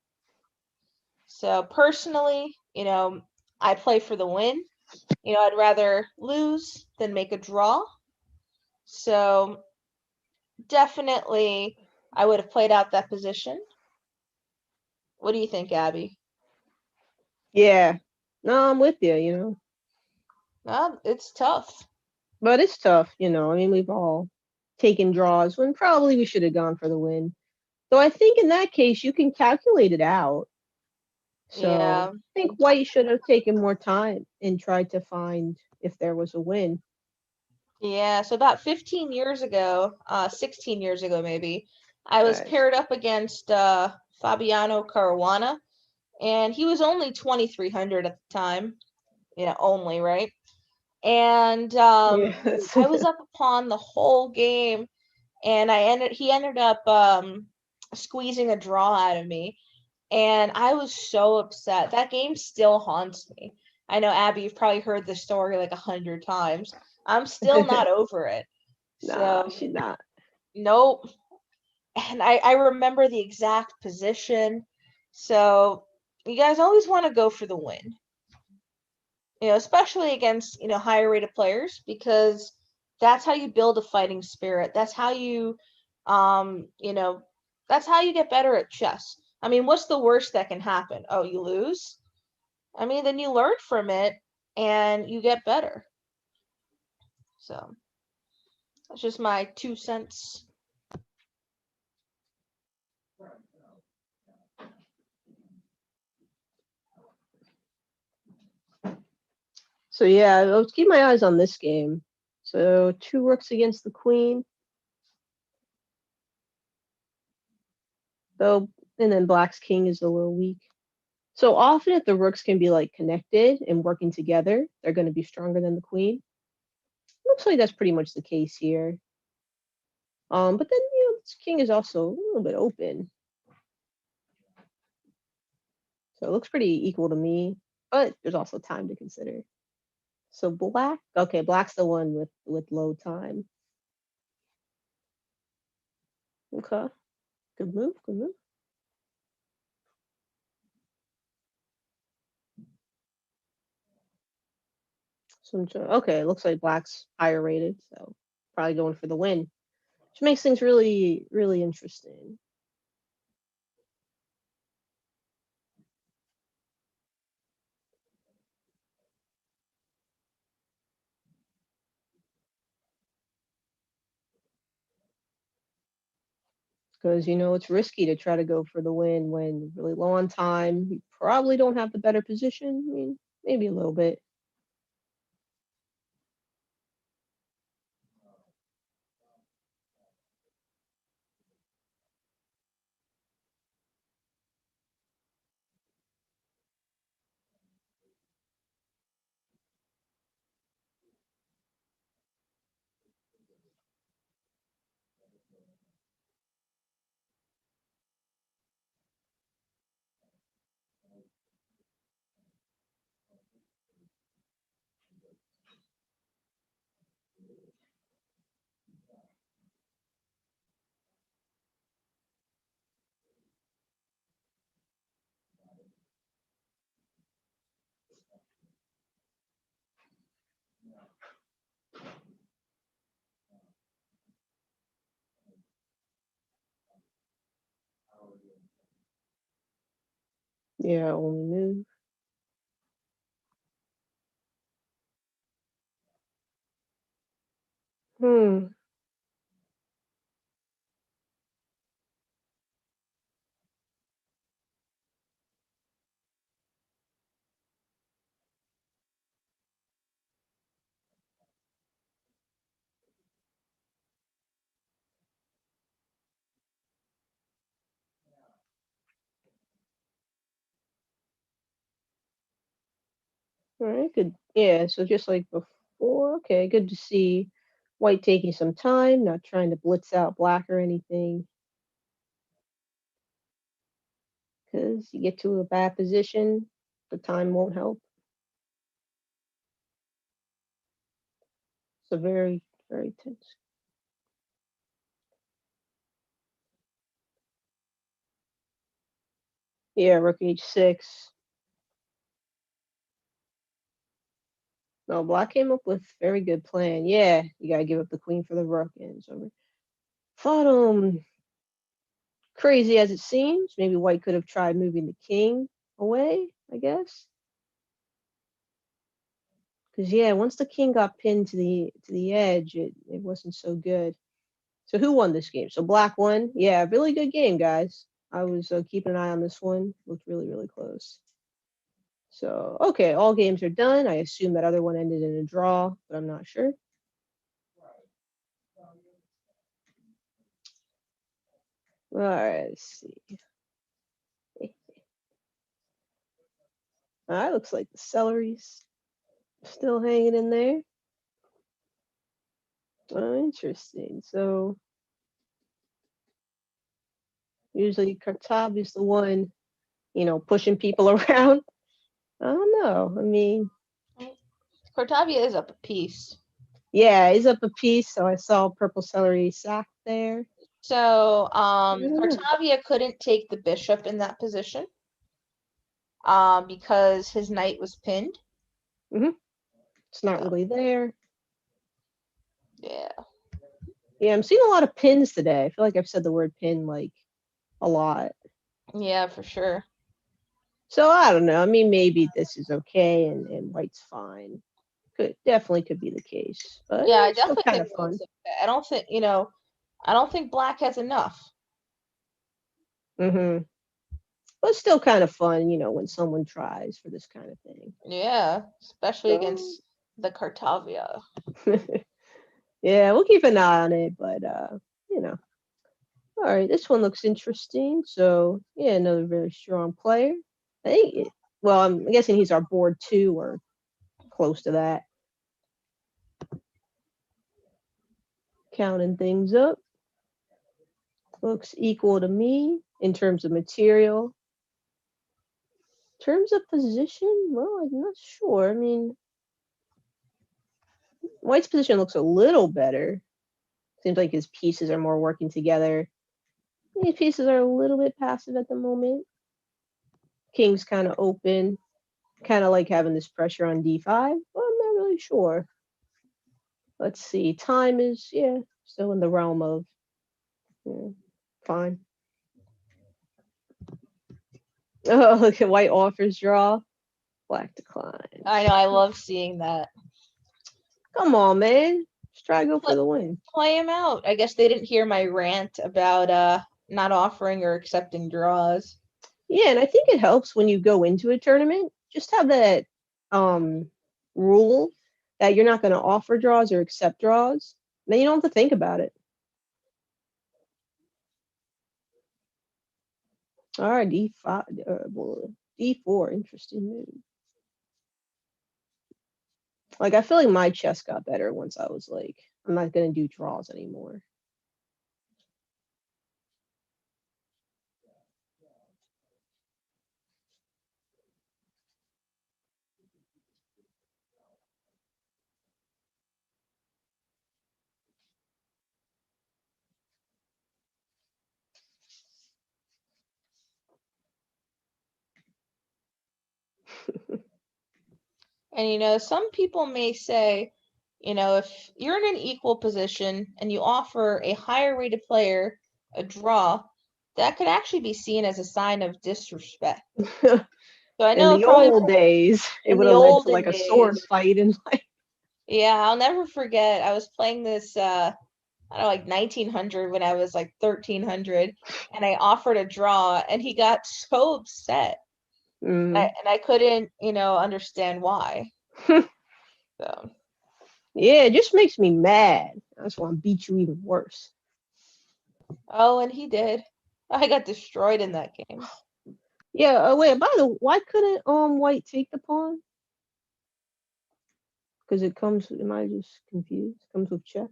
So personally, I play for the win. I'd rather lose than make a draw. So definitely I would have played out that position. What do you think, Abby? Yeah. No, I'm with you. It's tough. But it's tough, you know. I mean, we've all taken draws when probably we should have gone for the win. So I think in that case, you can calculate it out. So Yeah. I think White should have taken more time and tried to find if there was a win. Yeah, so about 15 years ago, 16 years ago maybe, I was Right. paired up against Fabiano Caruana, and he was only 2,300 at the time, only, right? And Yeah. That's I was up upon the whole game, and he ended up squeezing a draw out of me, and I was so upset. That game still haunts me. I know, Abby, you've probably heard the story like 100 times. I'm still not over it. Nah, So, she's not. nope. And I remember the exact position. So, you guys always want to go for the win, especially against, higher rated players, because that's how you build a fighting spirit. Um, you know, that's how you get better at chess. I mean, what's the worst that can happen? Oh, you lose? I mean, then you learn from it and you get better. So, that's just my 2 cents. So yeah, let's keep my eyes on this game. So 2 rooks against the queen. Though, and then Black's king is a little weak. So often, if the rooks can be like connected and working together, they're going to be stronger than the queen. Looks like that's pretty much the case here. But then this king is also a little bit open, so it looks pretty equal to me. But there's also time to consider. So black, okay, black's the one with low time. Okay, good move, good move. Okay, looks like black's higher rated, so probably going for the win, which makes things really, really interesting. Because it's risky to try to go for the win when you're really low on time. You probably don't have the better position. I mean, maybe a little bit. Yeah, only move. Hmm. All right, good. Yeah, so just like before. Okay, good to see white taking some time, not trying to blitz out black or anything. Because you get to a bad position, the time won't help. So very, very tense. Yeah, rook h6. No, black came up with very good plan. Yeah, you gotta give up the queen for the rook, and it's over. Thought crazy as it seems, maybe white could have tried moving the king away, I guess. Because yeah, once the king got pinned to the edge, it wasn't so good. So who won this game? So black won. Yeah, really good game, guys. I was keeping an eye on this one. Looked really, really close. So okay, all games are done. I assume that other one ended in a draw, but I'm not sure. All right, let's see. All right, looks like the celery's still hanging in there. Oh, interesting. So usually Kartab is the one, pushing people around. I don't know. I mean, Cortavia is up a piece. yeah, he's up a piece. So I saw purple celery sack there. So don't know. Cortavia couldn't take the bishop in that position because his knight was pinned. It's not So, really there. yeah. Yeah, I'm seeing a lot of pins today. I feel like I've said the word pin like a lot. Yeah, for sure. So I don't know. I mean, maybe this is okay and white's fine. Definitely could be the case, but Yeah, I it's still definitely kind think of fun. white's okay. I don't think black has enough. But it's still kind of fun, when someone tries for this kind of thing. Yeah, especially So, against the Cartavia. yeah, we'll keep an eye on it, but you know. All right, this one looks interesting. So yeah, another very strong player. I think. Well, I'm guessing he's our board two or close to that. Counting things up. Looks equal to me in terms of material. In terms of position, well, I'm not sure. I mean, White's position looks a little better. Seems like his pieces are more working together. These pieces are a little bit passive at the moment. King's kind of open, kind of like having this pressure on d5, but I'm not really sure. Let's see. Time is, yeah, still in the realm of fine. Oh, look at white offers draw. Black declines. I know, I love seeing that. Come on, man. Just try to go for the win. Play him out. I guess they didn't hear my rant about not offering or accepting draws. Yeah, and I think it helps when you go into a tournament. Just have that rule that you're not going to offer draws or accept draws. Then you don't have to think about it. All right, D5, D4, interesting move. Like, I feel like my chess got better once I was like, I'm not going to do draws anymore. And some people may say, if you're in an equal position and you offer a higher rated player a draw, that could actually be seen as a sign of disrespect. So I In know the probably old days, it in would the have led to olden like a sword days. fight and like. Yeah, I'll never forget. I was playing this I don't know, like 1900 when I was like 1300, and I offered a draw, and he got so upset. And I couldn't, understand why. So, Yeah, it just makes me mad. I just want to beat you even worse. oh, and he did. I got destroyed in that game. Yeah. Wait. By the way, why couldn't white take the pawn? Because it comes. Am I just confused? It comes with check.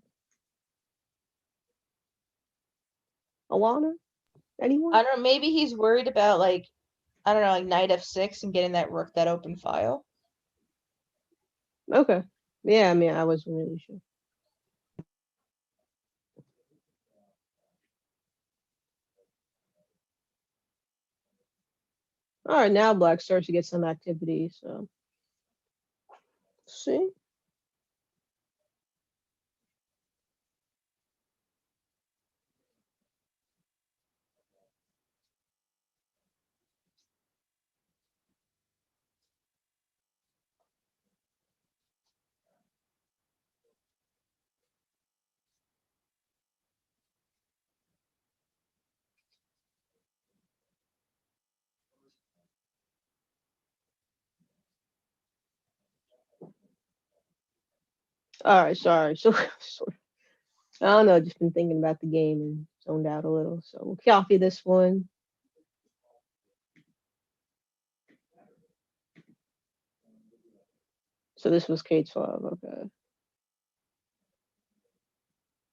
Alana? Anyone? I don't know, maybe he's worried about like, I don't know, like knight f6 and getting that rook that open file. Okay. Yeah. I mean, I wasn't really sure. All right. Now black starts to get some activity. So. See. All right, sorry. So, I don't know. Just been thinking about the game and zoned out a little. So we'll copy this one. So this was K12. Okay.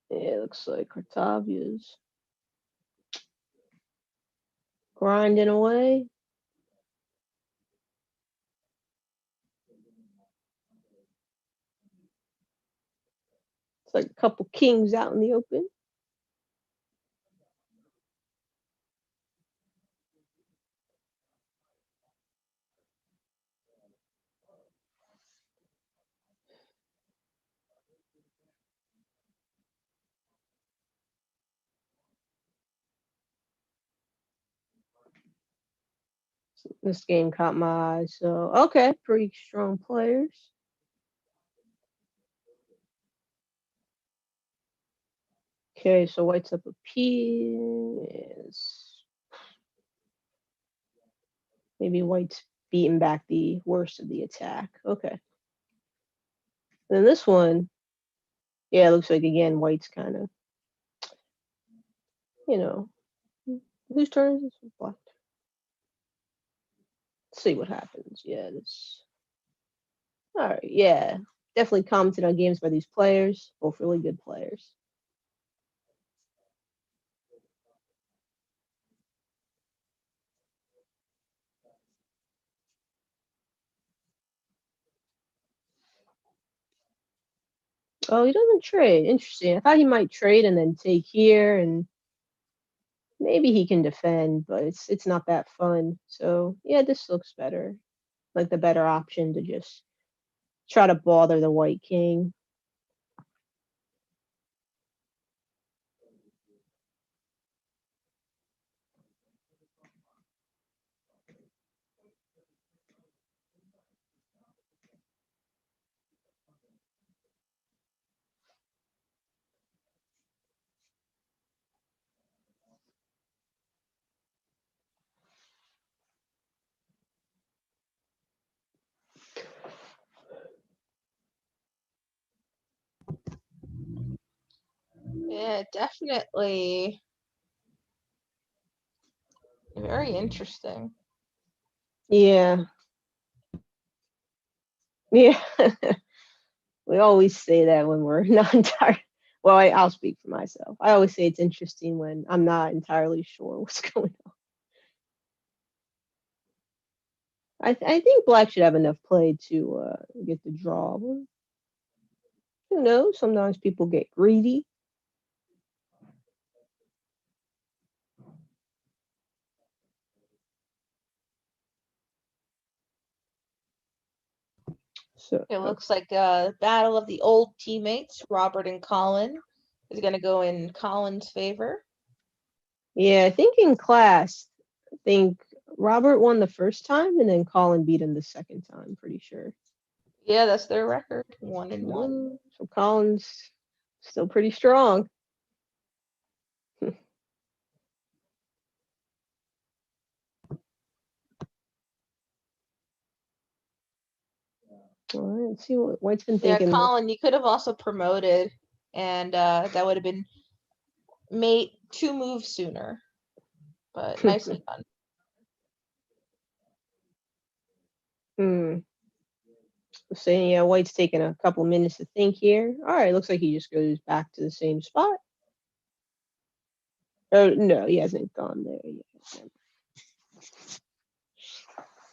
Yeah, it looks like Cartavia's grinding away. It's like a couple kings out in the open. This game caught my eye. So okay, pretty strong players. Okay, so white's up a piece. Maybe white's beating back the worst of the attack. Okay. Then this one, yeah, it looks like again white's kind of, you know, whose turn is this? Black. Let's see what happens. Yeah, this. All right, yeah, definitely commented on games by these players. Both really good players. Oh, he doesn't trade. Interesting. I thought he might trade and then take here, and maybe he can defend, but it's not that fun. So yeah, this looks better. Like the better option to just try to bother the white king. Yeah, definitely very interesting. Yeah, yeah. We always say that when we're not entirely. Well, I'll speak for myself. I always say it's interesting when I'm not entirely sure what's going on. I think black should have enough play to get the draw. But who knows? Sometimes people get greedy. So It looks like a battle of the old teammates, Robert and Colin, is going to go in Colin's favor. yeah, I think in class, I think Robert won the first time, and then Colin beat him the second time. Pretty sure. Yeah, that's their record, 1-1. So Colin's still pretty strong. All right, let's see what White's been Yeah, thinking. Colin, you could have also promoted, and that would have been made 2 moves sooner, but nicely done. Hmm. Saying yeah, White's taking a couple minutes to think here. All right, looks like he just goes back to the same spot. Oh no, he hasn't gone there yet.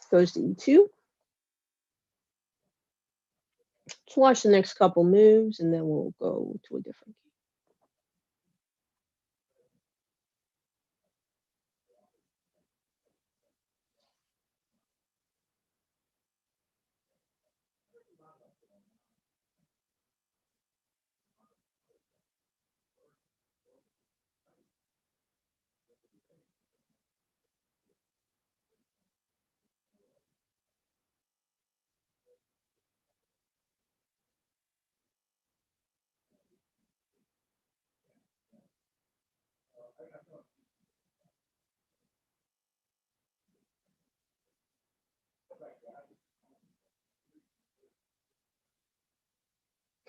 Goes to E2. Let's watch the next couple moves, and then we'll go to a different game.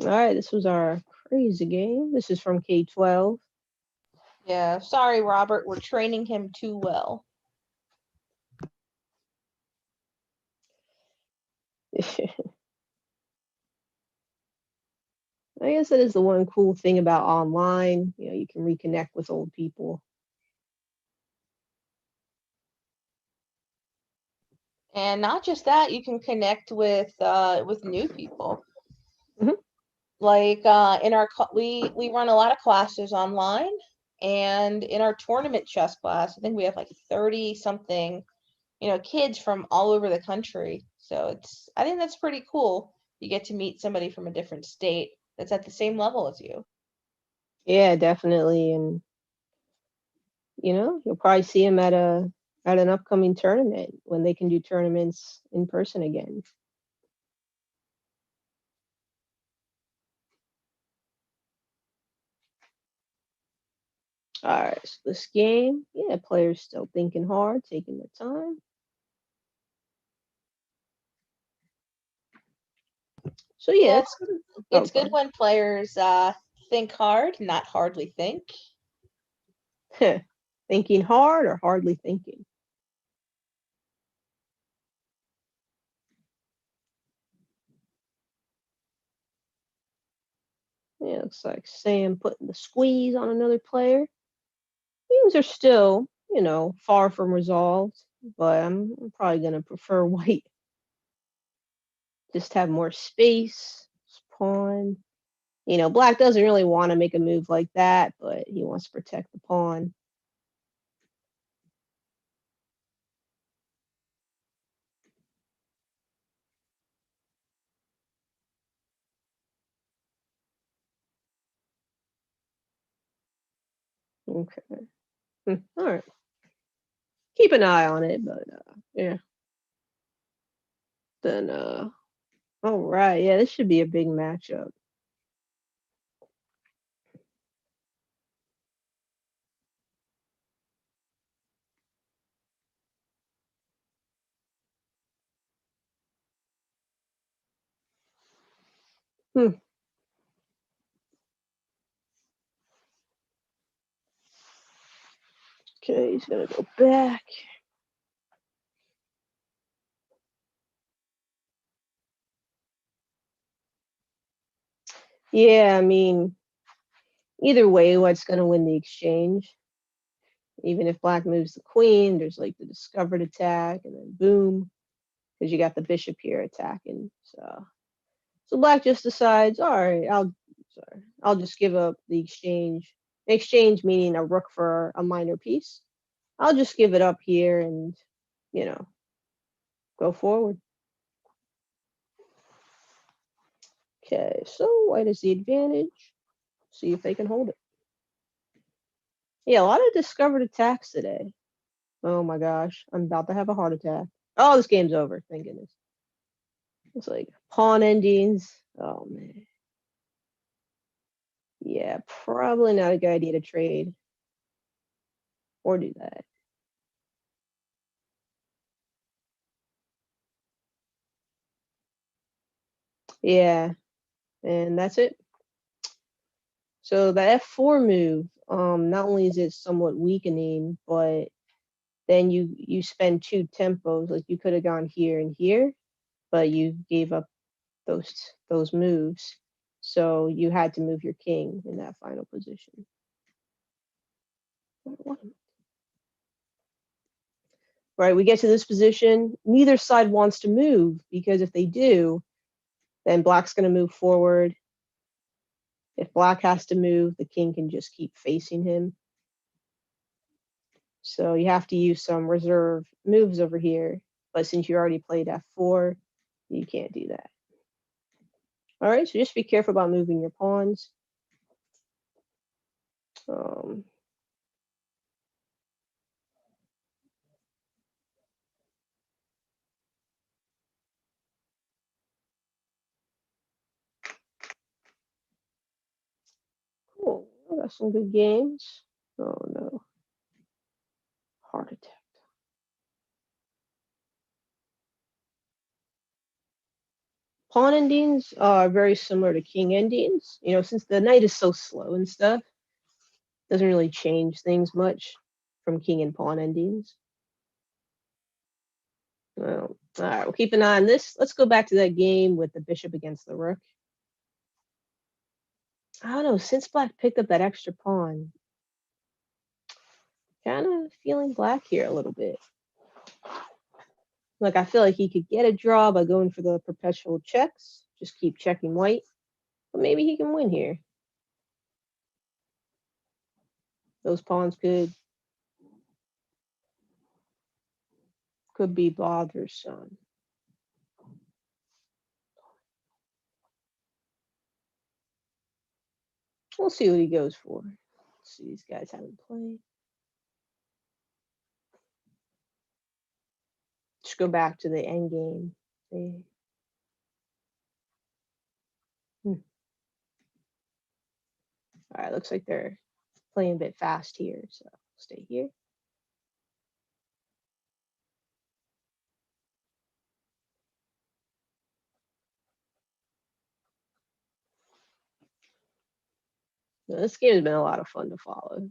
All right, this was our crazy game. This is from K-12. Yeah, sorry, Robert. We're training him too well. I guess that is the one cool thing about online. You know, you can reconnect with old people. And not just that, you can connect with new people. Mhm. Like in our we run a lot of classes online, and in our tournament chess class, I think we have like 30 something, kids from all over the country. So I think that's pretty cool. You get to meet somebody from a different state that's at the same level as you. Yeah, definitely. And you'll probably see them at an upcoming tournament when they can do tournaments in person again. All right, so this game, yeah, players still thinking hard, taking their time. So Yeah, yeah, it's go good when players think hard, not hardly think. on. Thinking hard or hardly thinking. Yeah, looks like Sam putting the squeeze on another player. Things are still, far from resolved, but I'm probably gonna prefer white. Just have more space. Pawn. Black doesn't really want to make a move like that, but he wants to protect the pawn. Okay. All right. Keep an eye on it, but yeah. Then all right, yeah, this should be a big matchup. Hmm. Okay, he's gonna go back. Yeah, I mean, either way, white's gonna win the exchange. Even if black moves the queen, there's like the discovered attack, and then boom, because you got the bishop here attacking. So black just decides, all right, I'll just give up the exchange. Exchange meaning a rook for a minor piece. I'll just give it up here and you know go forward. Okay, so white is the advantage. See if they can hold it. Yeah, a lot of discovered attacks today. Oh my gosh, I'm about to have a heart attack. Oh, this game's over. Thank goodness. It's like pawn endings. Oh man. Yeah, probably not a good idea to trade or do that. Yeah, and that's it. So the F4 move, not only is it somewhat weakening, but then you spend two tempos. Like you could have gone here and here, but you gave up those moves. So you had to move your king in that final position. Right, we get to this position. Neither side wants to move because if they do, then black's going to move forward. If black has to move, the king can just keep facing him. So you have to use some reserve moves over here. But since you already played f4, you can't do that. All right, so just be careful about moving your pawns. Um, cool, I got some good games. Oh no, heart attack. Pawn endings are very similar to king endings. You know, since the knight is so slow and stuff, doesn't really change things much from king and pawn endings. Well, all right, we'll keep an eye on this. Let's go back to that game with the bishop against the rook. I don't know, since black picked up that extra pawn, kind of feeling black here a little bit. Like, I feel like he could get a draw by going for the perpetual checks. Just keep checking white. But maybe he can win here. Those pawns could be bothersome. We'll see what he goes for. Let's see, these guys haven't played. Just go back to the end game. All right, looks like they're playing a bit fast here, so stay here. Now, this game has been a lot of fun to follow.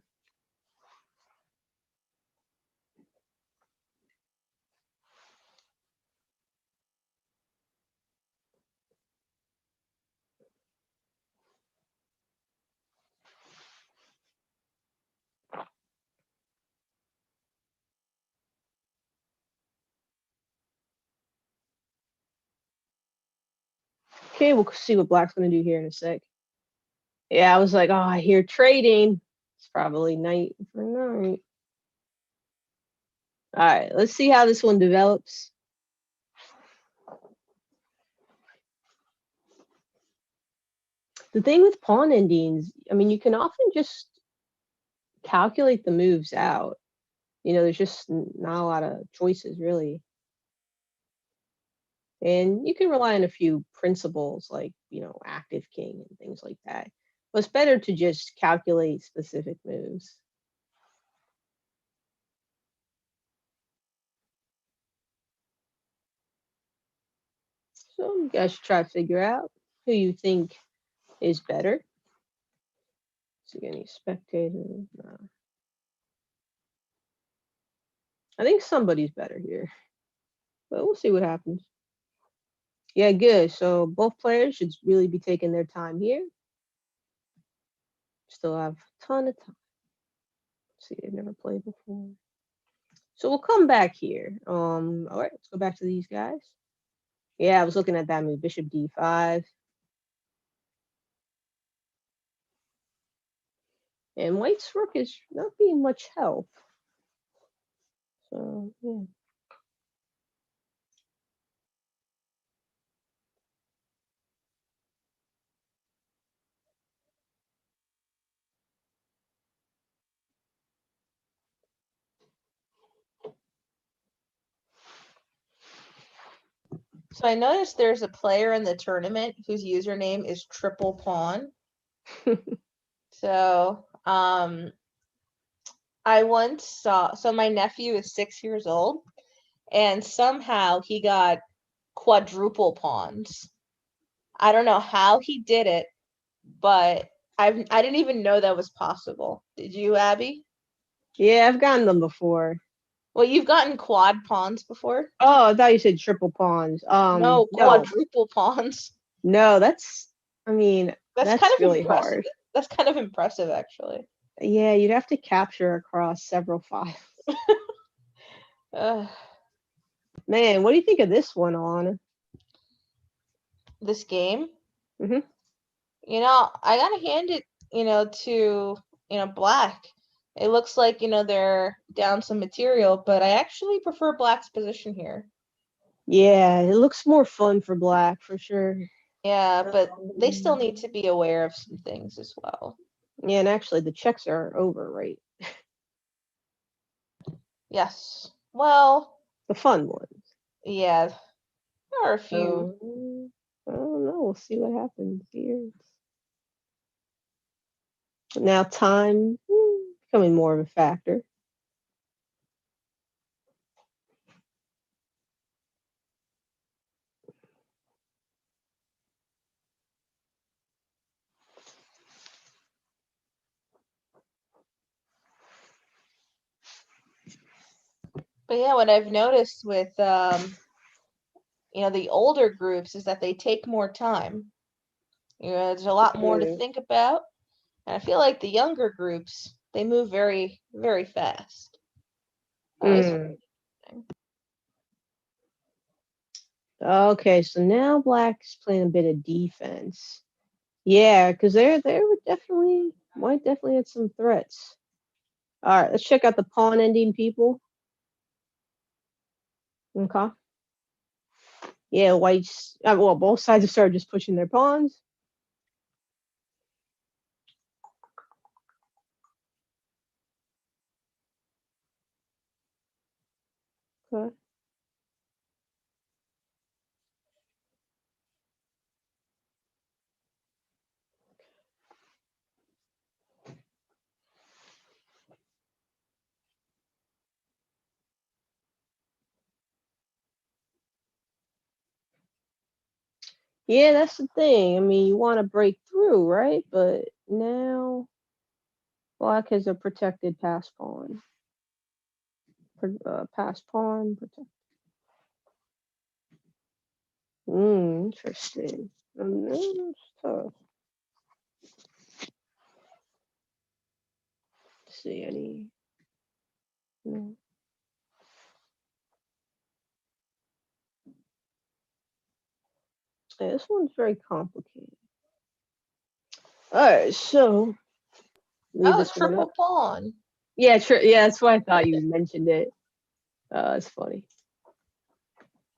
Okay, we'll see what black's going to do here in a sec. Yeah, I was like, oh, I hear trading. It's probably knight for knight. All right, let's see how this one develops. The thing with pawn endings, I mean, you can often just calculate the moves out. You know, there's just not a lot of choices, really. And you can rely on a few principles like, you know, active king and things like that. But it's better to just calculate specific moves. So you guys should try to figure out who you think is better. See any spectators? No. I think somebody's better here, but we'll see what happens. Yeah, good. So both players should really be taking their time here. Still have a ton of time. Let's see, they've never played before. So we'll come back here. All right, let's go back to these guys. Yeah, I was looking at that move, bishop d5. And white's rook is not being much help. So, yeah. So I noticed there's a player in the tournament whose username is Triple Pawn. So, I once saw, so my nephew is 6 years old, and somehow he got quadruple pawns. I don't know how he did it, but I didn't even know that was possible. Did you, Abby? Yeah, I've gotten them before. Well, you've gotten quad pawns before? Oh, I thought you said triple pawns. No, quadruple pawns. No, I mean, That's kind that's of really impressive. hard. That's kind of impressive, actually. Yeah, you'd have to capture across several files. Ugh. Man, what do you think of this one, Alana? This game, Mhm. I gotta hand it, to, Black. It looks like, they're down some material, but I actually prefer Black's position here. Yeah, it looks more fun for black for sure. Yeah, but they still need to be aware of some things as well. Yeah, and actually the checks are over, right? Yes. Well, The fun ones. yeah, there are a few. I don't know. We'll see what happens here. Now time becoming more of a factor. But yeah, what I've noticed with the older groups is that they take more time. There's a lot more to Mm. think about, and I feel like the younger groups they move very, very fast. This Mm. Okay, so now Black's playing a bit of defense. Yeah, because they would might definitely have some threats. All right, let's check out the pawn ending people. Okay. Yeah, White's well, both sides have started just pushing their pawns. Okay. Yeah, that's the thing. I mean, you want to break through, right? But now Black has a protected pass pawn. Pass pawn. Protect. Interesting. It's tough. See any. No. Yeah, this one's very complicated. All right, so leave Oh, this one up. triple pawn. Yeah, yeah, that's why I thought you mentioned it. It's funny.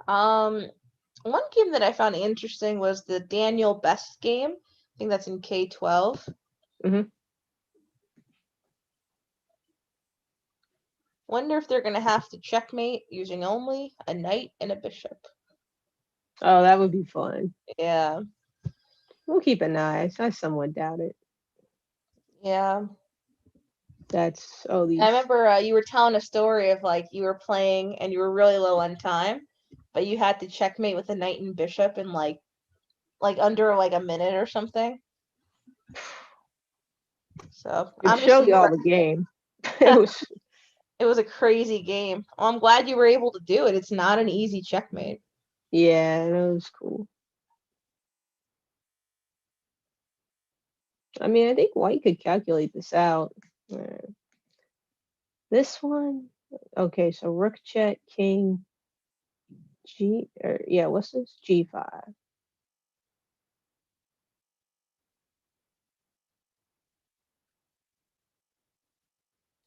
One game that I found interesting was the Daniel Best game. I think that's in K-12. Hmm. Wonder if they're gonna have to checkmate using only a knight and a bishop. Oh, that would be fun. Yeah, We'll keep an eye. I somewhat doubt it. yeah. That's I these. remember you were telling a story of like you were playing and you were really low on time, but you had to checkmate with a knight and bishop in like under like a minute or something. So It I'm just showed you all impressed. the game. It was. It was a crazy game. Well, I'm glad you were able to do it. It's not an easy checkmate. Yeah, it was cool. I mean, I think White could calculate this out. This one. Okay, so Rook check, King, yeah, what's this? G5.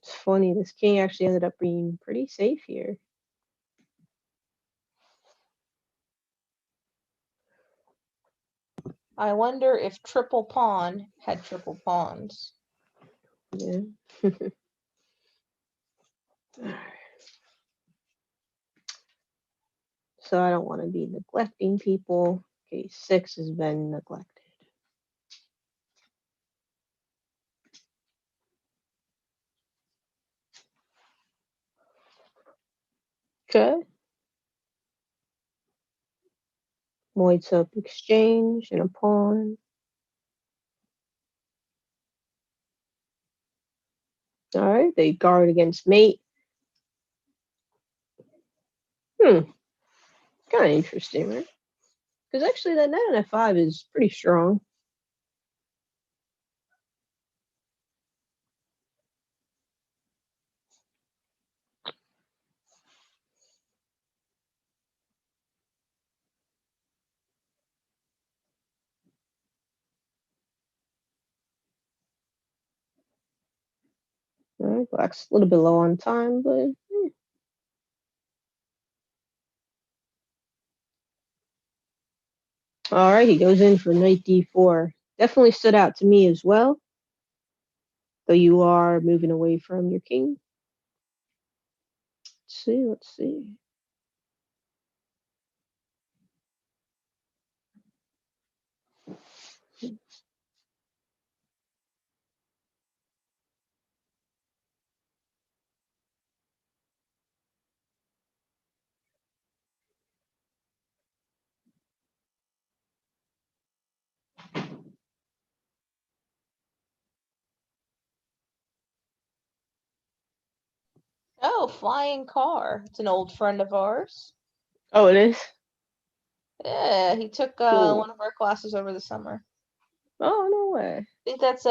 It's funny, this king actually ended up being pretty safe here. I wonder if triple pawn had triple pawns. Yeah. So I don't want to be neglecting people. Okay, 6 has been neglected. Okay. White's up exchange and a pawn. All right, they guard against mate. Kind of interesting, right? Because actually, that knight on f5 is pretty strong. All right, Black's a little bit low on time, but all right, he goes in for knight d4. Definitely stood out to me as well, though you are moving away from your king. Let's see. Oh, flying car. It's an old friend of ours. Oh, it is? Yeah, he took Cool. one of our classes over the summer. Oh, no way. I think that's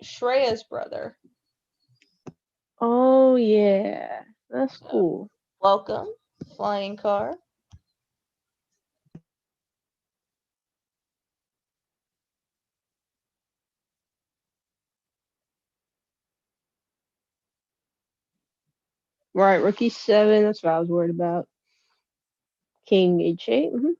Shreya's brother. Oh, yeah. That's So, cool. welcome, flying car. Right, rookie 7. That's what I was worried about. King H8.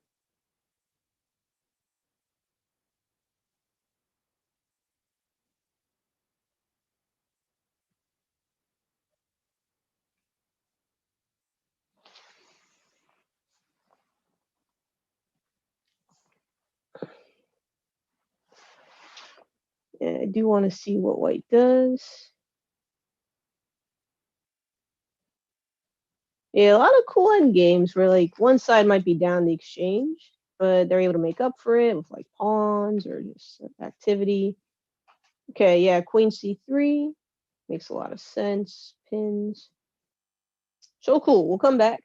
Yeah, I do want to see what white does. Yeah, a lot of cool end games where like one side might be down the exchange, but they're able to make up for it with like pawns or just activity. Okay, yeah, Queen C3 makes a lot of sense. Pins. So cool. We'll come back.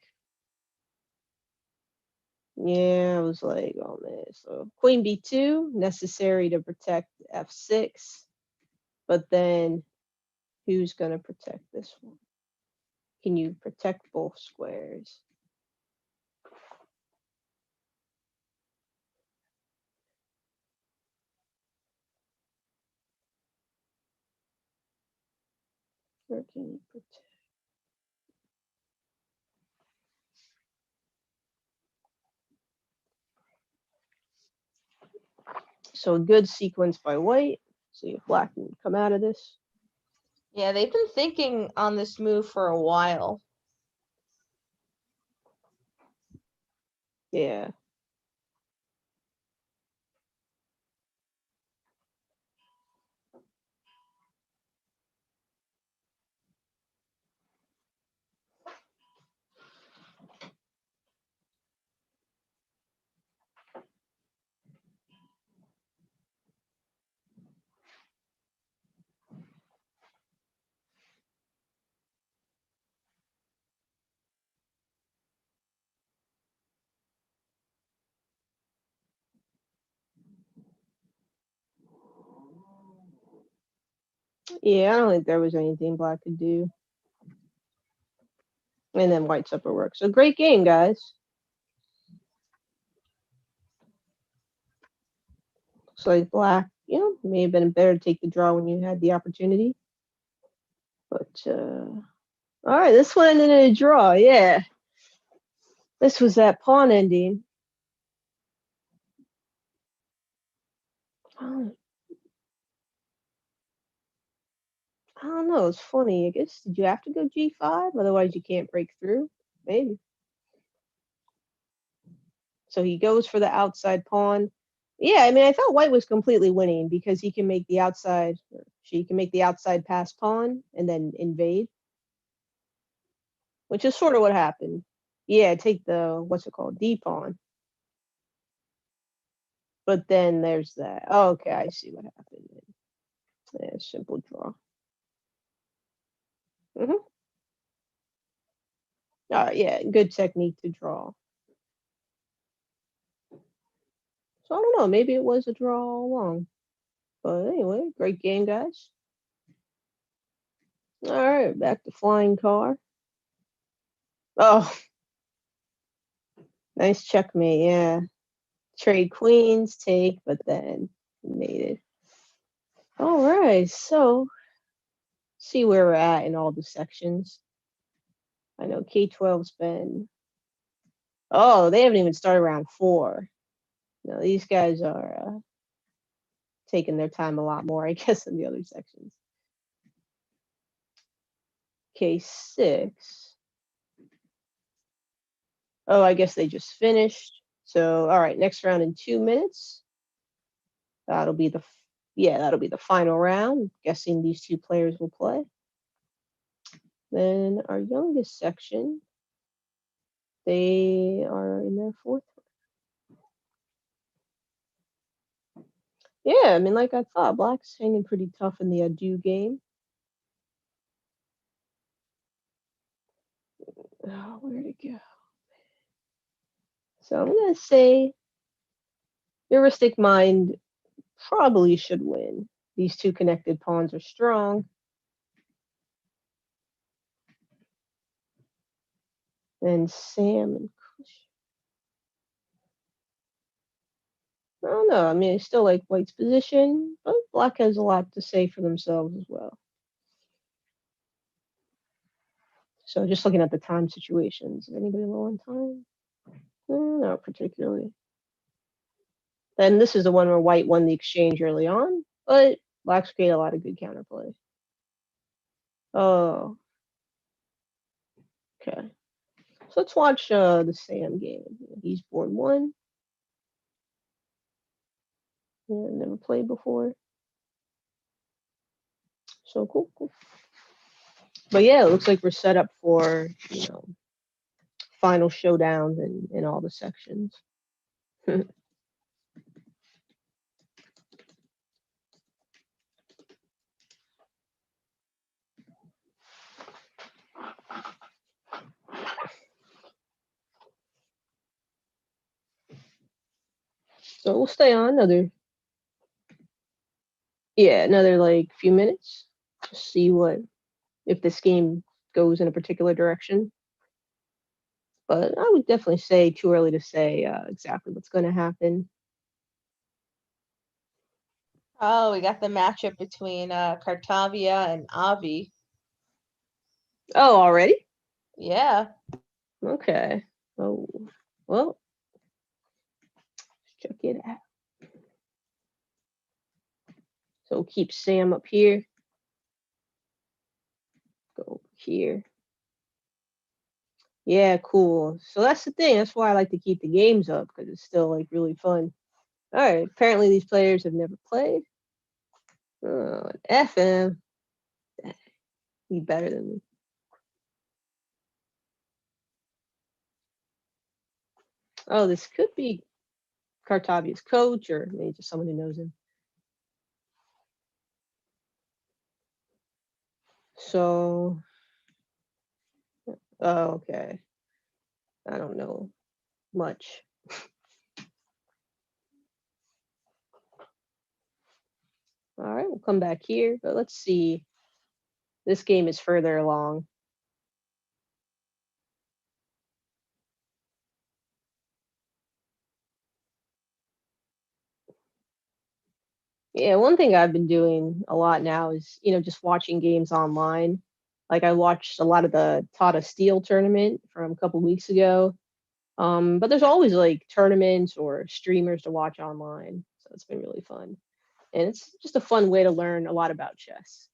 Yeah, I was like, oh man. So Queen B2, necessary to protect F6. But then who's gonna protect this one? Can you protect both squares? Or can you protect? So a good sequence by white. See if black can come out of this. Yeah, they've been thinking on this move for a while. Yeah. Yeah, I don't think there was anything black could do. And then white's upper work. So great game, guys. Looks like black, may have been better to take the draw when you had the opportunity. But all right, this one ended in a draw. Yeah. This was that pawn ending. I don't know. It's funny. I guess did you have to go G5? Otherwise, you can't break through. Maybe. So he goes for the outside pawn. Yeah, I mean, I thought white was completely winning because he can make the outside, or she can make the outside pass pawn and then invade, which is sort of what happened. Yeah, take the, what's it called, D pawn. But then there's that. Oh, okay, I see what happened. Yeah, simple draw. All right, yeah, good technique to draw. So I don't know, maybe it was a draw all along. But anyway, great game, guys. All right, back to flying car. Oh, nice checkmate. Yeah, trade queens, take, but then mated. All right, so see where we're at in all the sections. I know K12's been. Oh, they haven't even started round 4. No, these guys are taking their time a lot more, I guess, than the other sections. K6. Oh, I guess they just finished. So, all right, next round in 2 minutes. That'll be the that'll be the final round. Guessing these two players will play. Then our youngest section, they are in their 4th. Yeah, I mean, like I thought, Black's hanging pretty tough in the ado game. Oh, where'd it go? So I'm gonna say Heuristic Mind probably should win. These two connected pawns are strong. And Sam and Kush. I don't know. I mean, I still like White's position, but Black has a lot to say for themselves as well. So just looking at the time situations, is anybody low on time? Not particularly. Then this is the one where White won the exchange early on, but Black's created a lot of good counterplay. Oh, okay. So let's watch the Sam game. He's board one. Yeah, never played before. So cool, cool. But yeah, it looks like we're set up for, final showdowns in all the sections. So we'll stay on another like few minutes. Just see what if this game goes in a particular direction. But I would definitely say too early to say exactly what's going to happen. Oh, we got the matchup between Cartavia and Avi. Oh, already? Yeah. Okay. Oh, well, check it out. So keep Sam up here. Go here. Yeah, cool. So that's the thing. That's why I like to keep the games up because it's still like really fun. All right. Apparently these players have never played. Oh, FM. He better than me. Oh, this could be Cartavia's coach or maybe just someone who knows him. So, oh, okay. I don't know much. All right, we'll come back here, but let's see. This game is further along. Yeah, one thing I've been doing a lot now is, just watching games online. Like I watched a lot of the Tata Steel tournament from a couple weeks ago. But there's always like tournaments or streamers to watch online. So it's been really fun. And it's just a fun way to learn a lot about chess.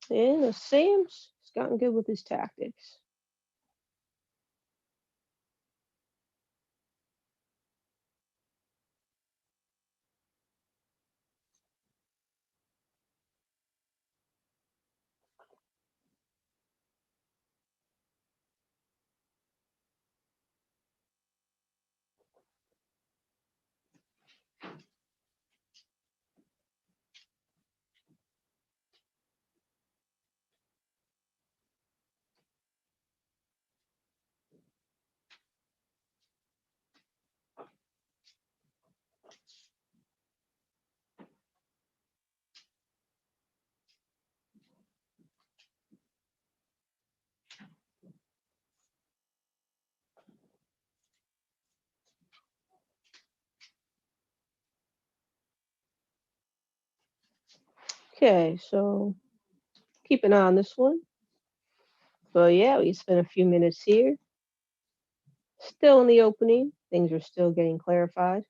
And Sam's gotten good with his tactics. Okay, so keep an eye on this one. But yeah, we spent a few minutes here. Still in the opening. Things are still getting clarified.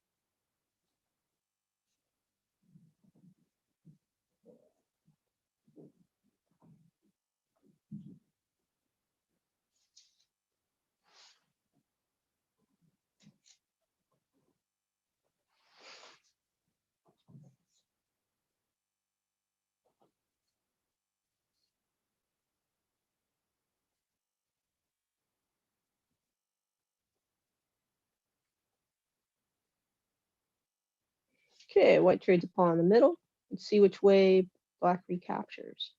Okay, white trades a pawn in the middle. Let's see which way black recaptures.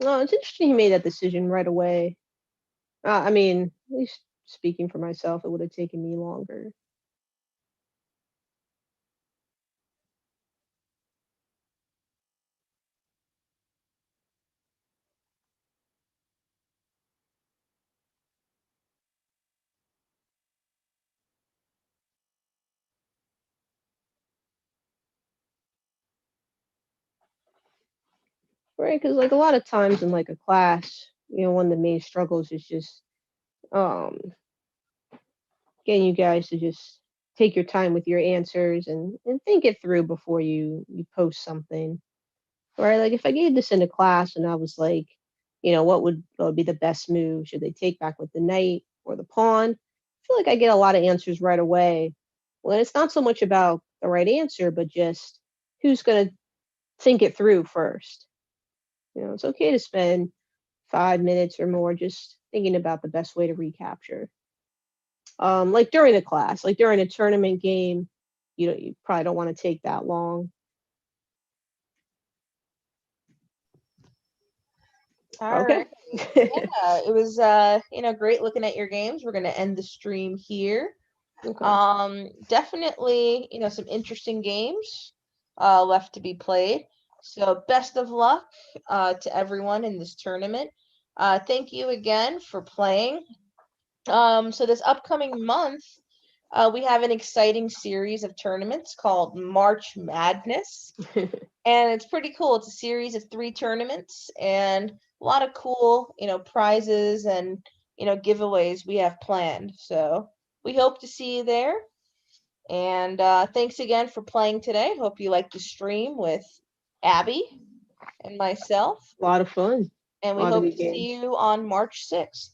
Oh, it's interesting he made that decision right away. I mean, at least speaking for myself, it would have taken me longer. Right, because like a lot of times in like a class, one of the main struggles is just um getting you guys to just take your time with your answers and think it through before you post something. Right? Like if I gave this in a class and I was like, what would be the best move? Should they take back with the knight or the pawn? I feel like I get a lot of answers right away. Well, it's not so much about the right answer, but just who's gonna think it through first. It's okay to spend 5 minutes or more just thinking about the best way to recapture. Like during a class, like during a tournament game, you probably don't want to take that long. All Okay. right. Yeah, it was great looking at your games. We're gonna end the stream here. Okay. Definitely, some interesting games left to be played. So best of luck to everyone in this tournament. Thank you again for playing. So this upcoming month, we have an exciting series of tournaments called March Madness. And it's pretty cool. It's a series of 3 tournaments and a lot of cool, prizes and, giveaways we have planned. So we hope to see you there. And thanks again for playing today. Hope you liked the stream with Abby and myself. A lot of fun. And A we lot of hope good to see games. you on March 6th.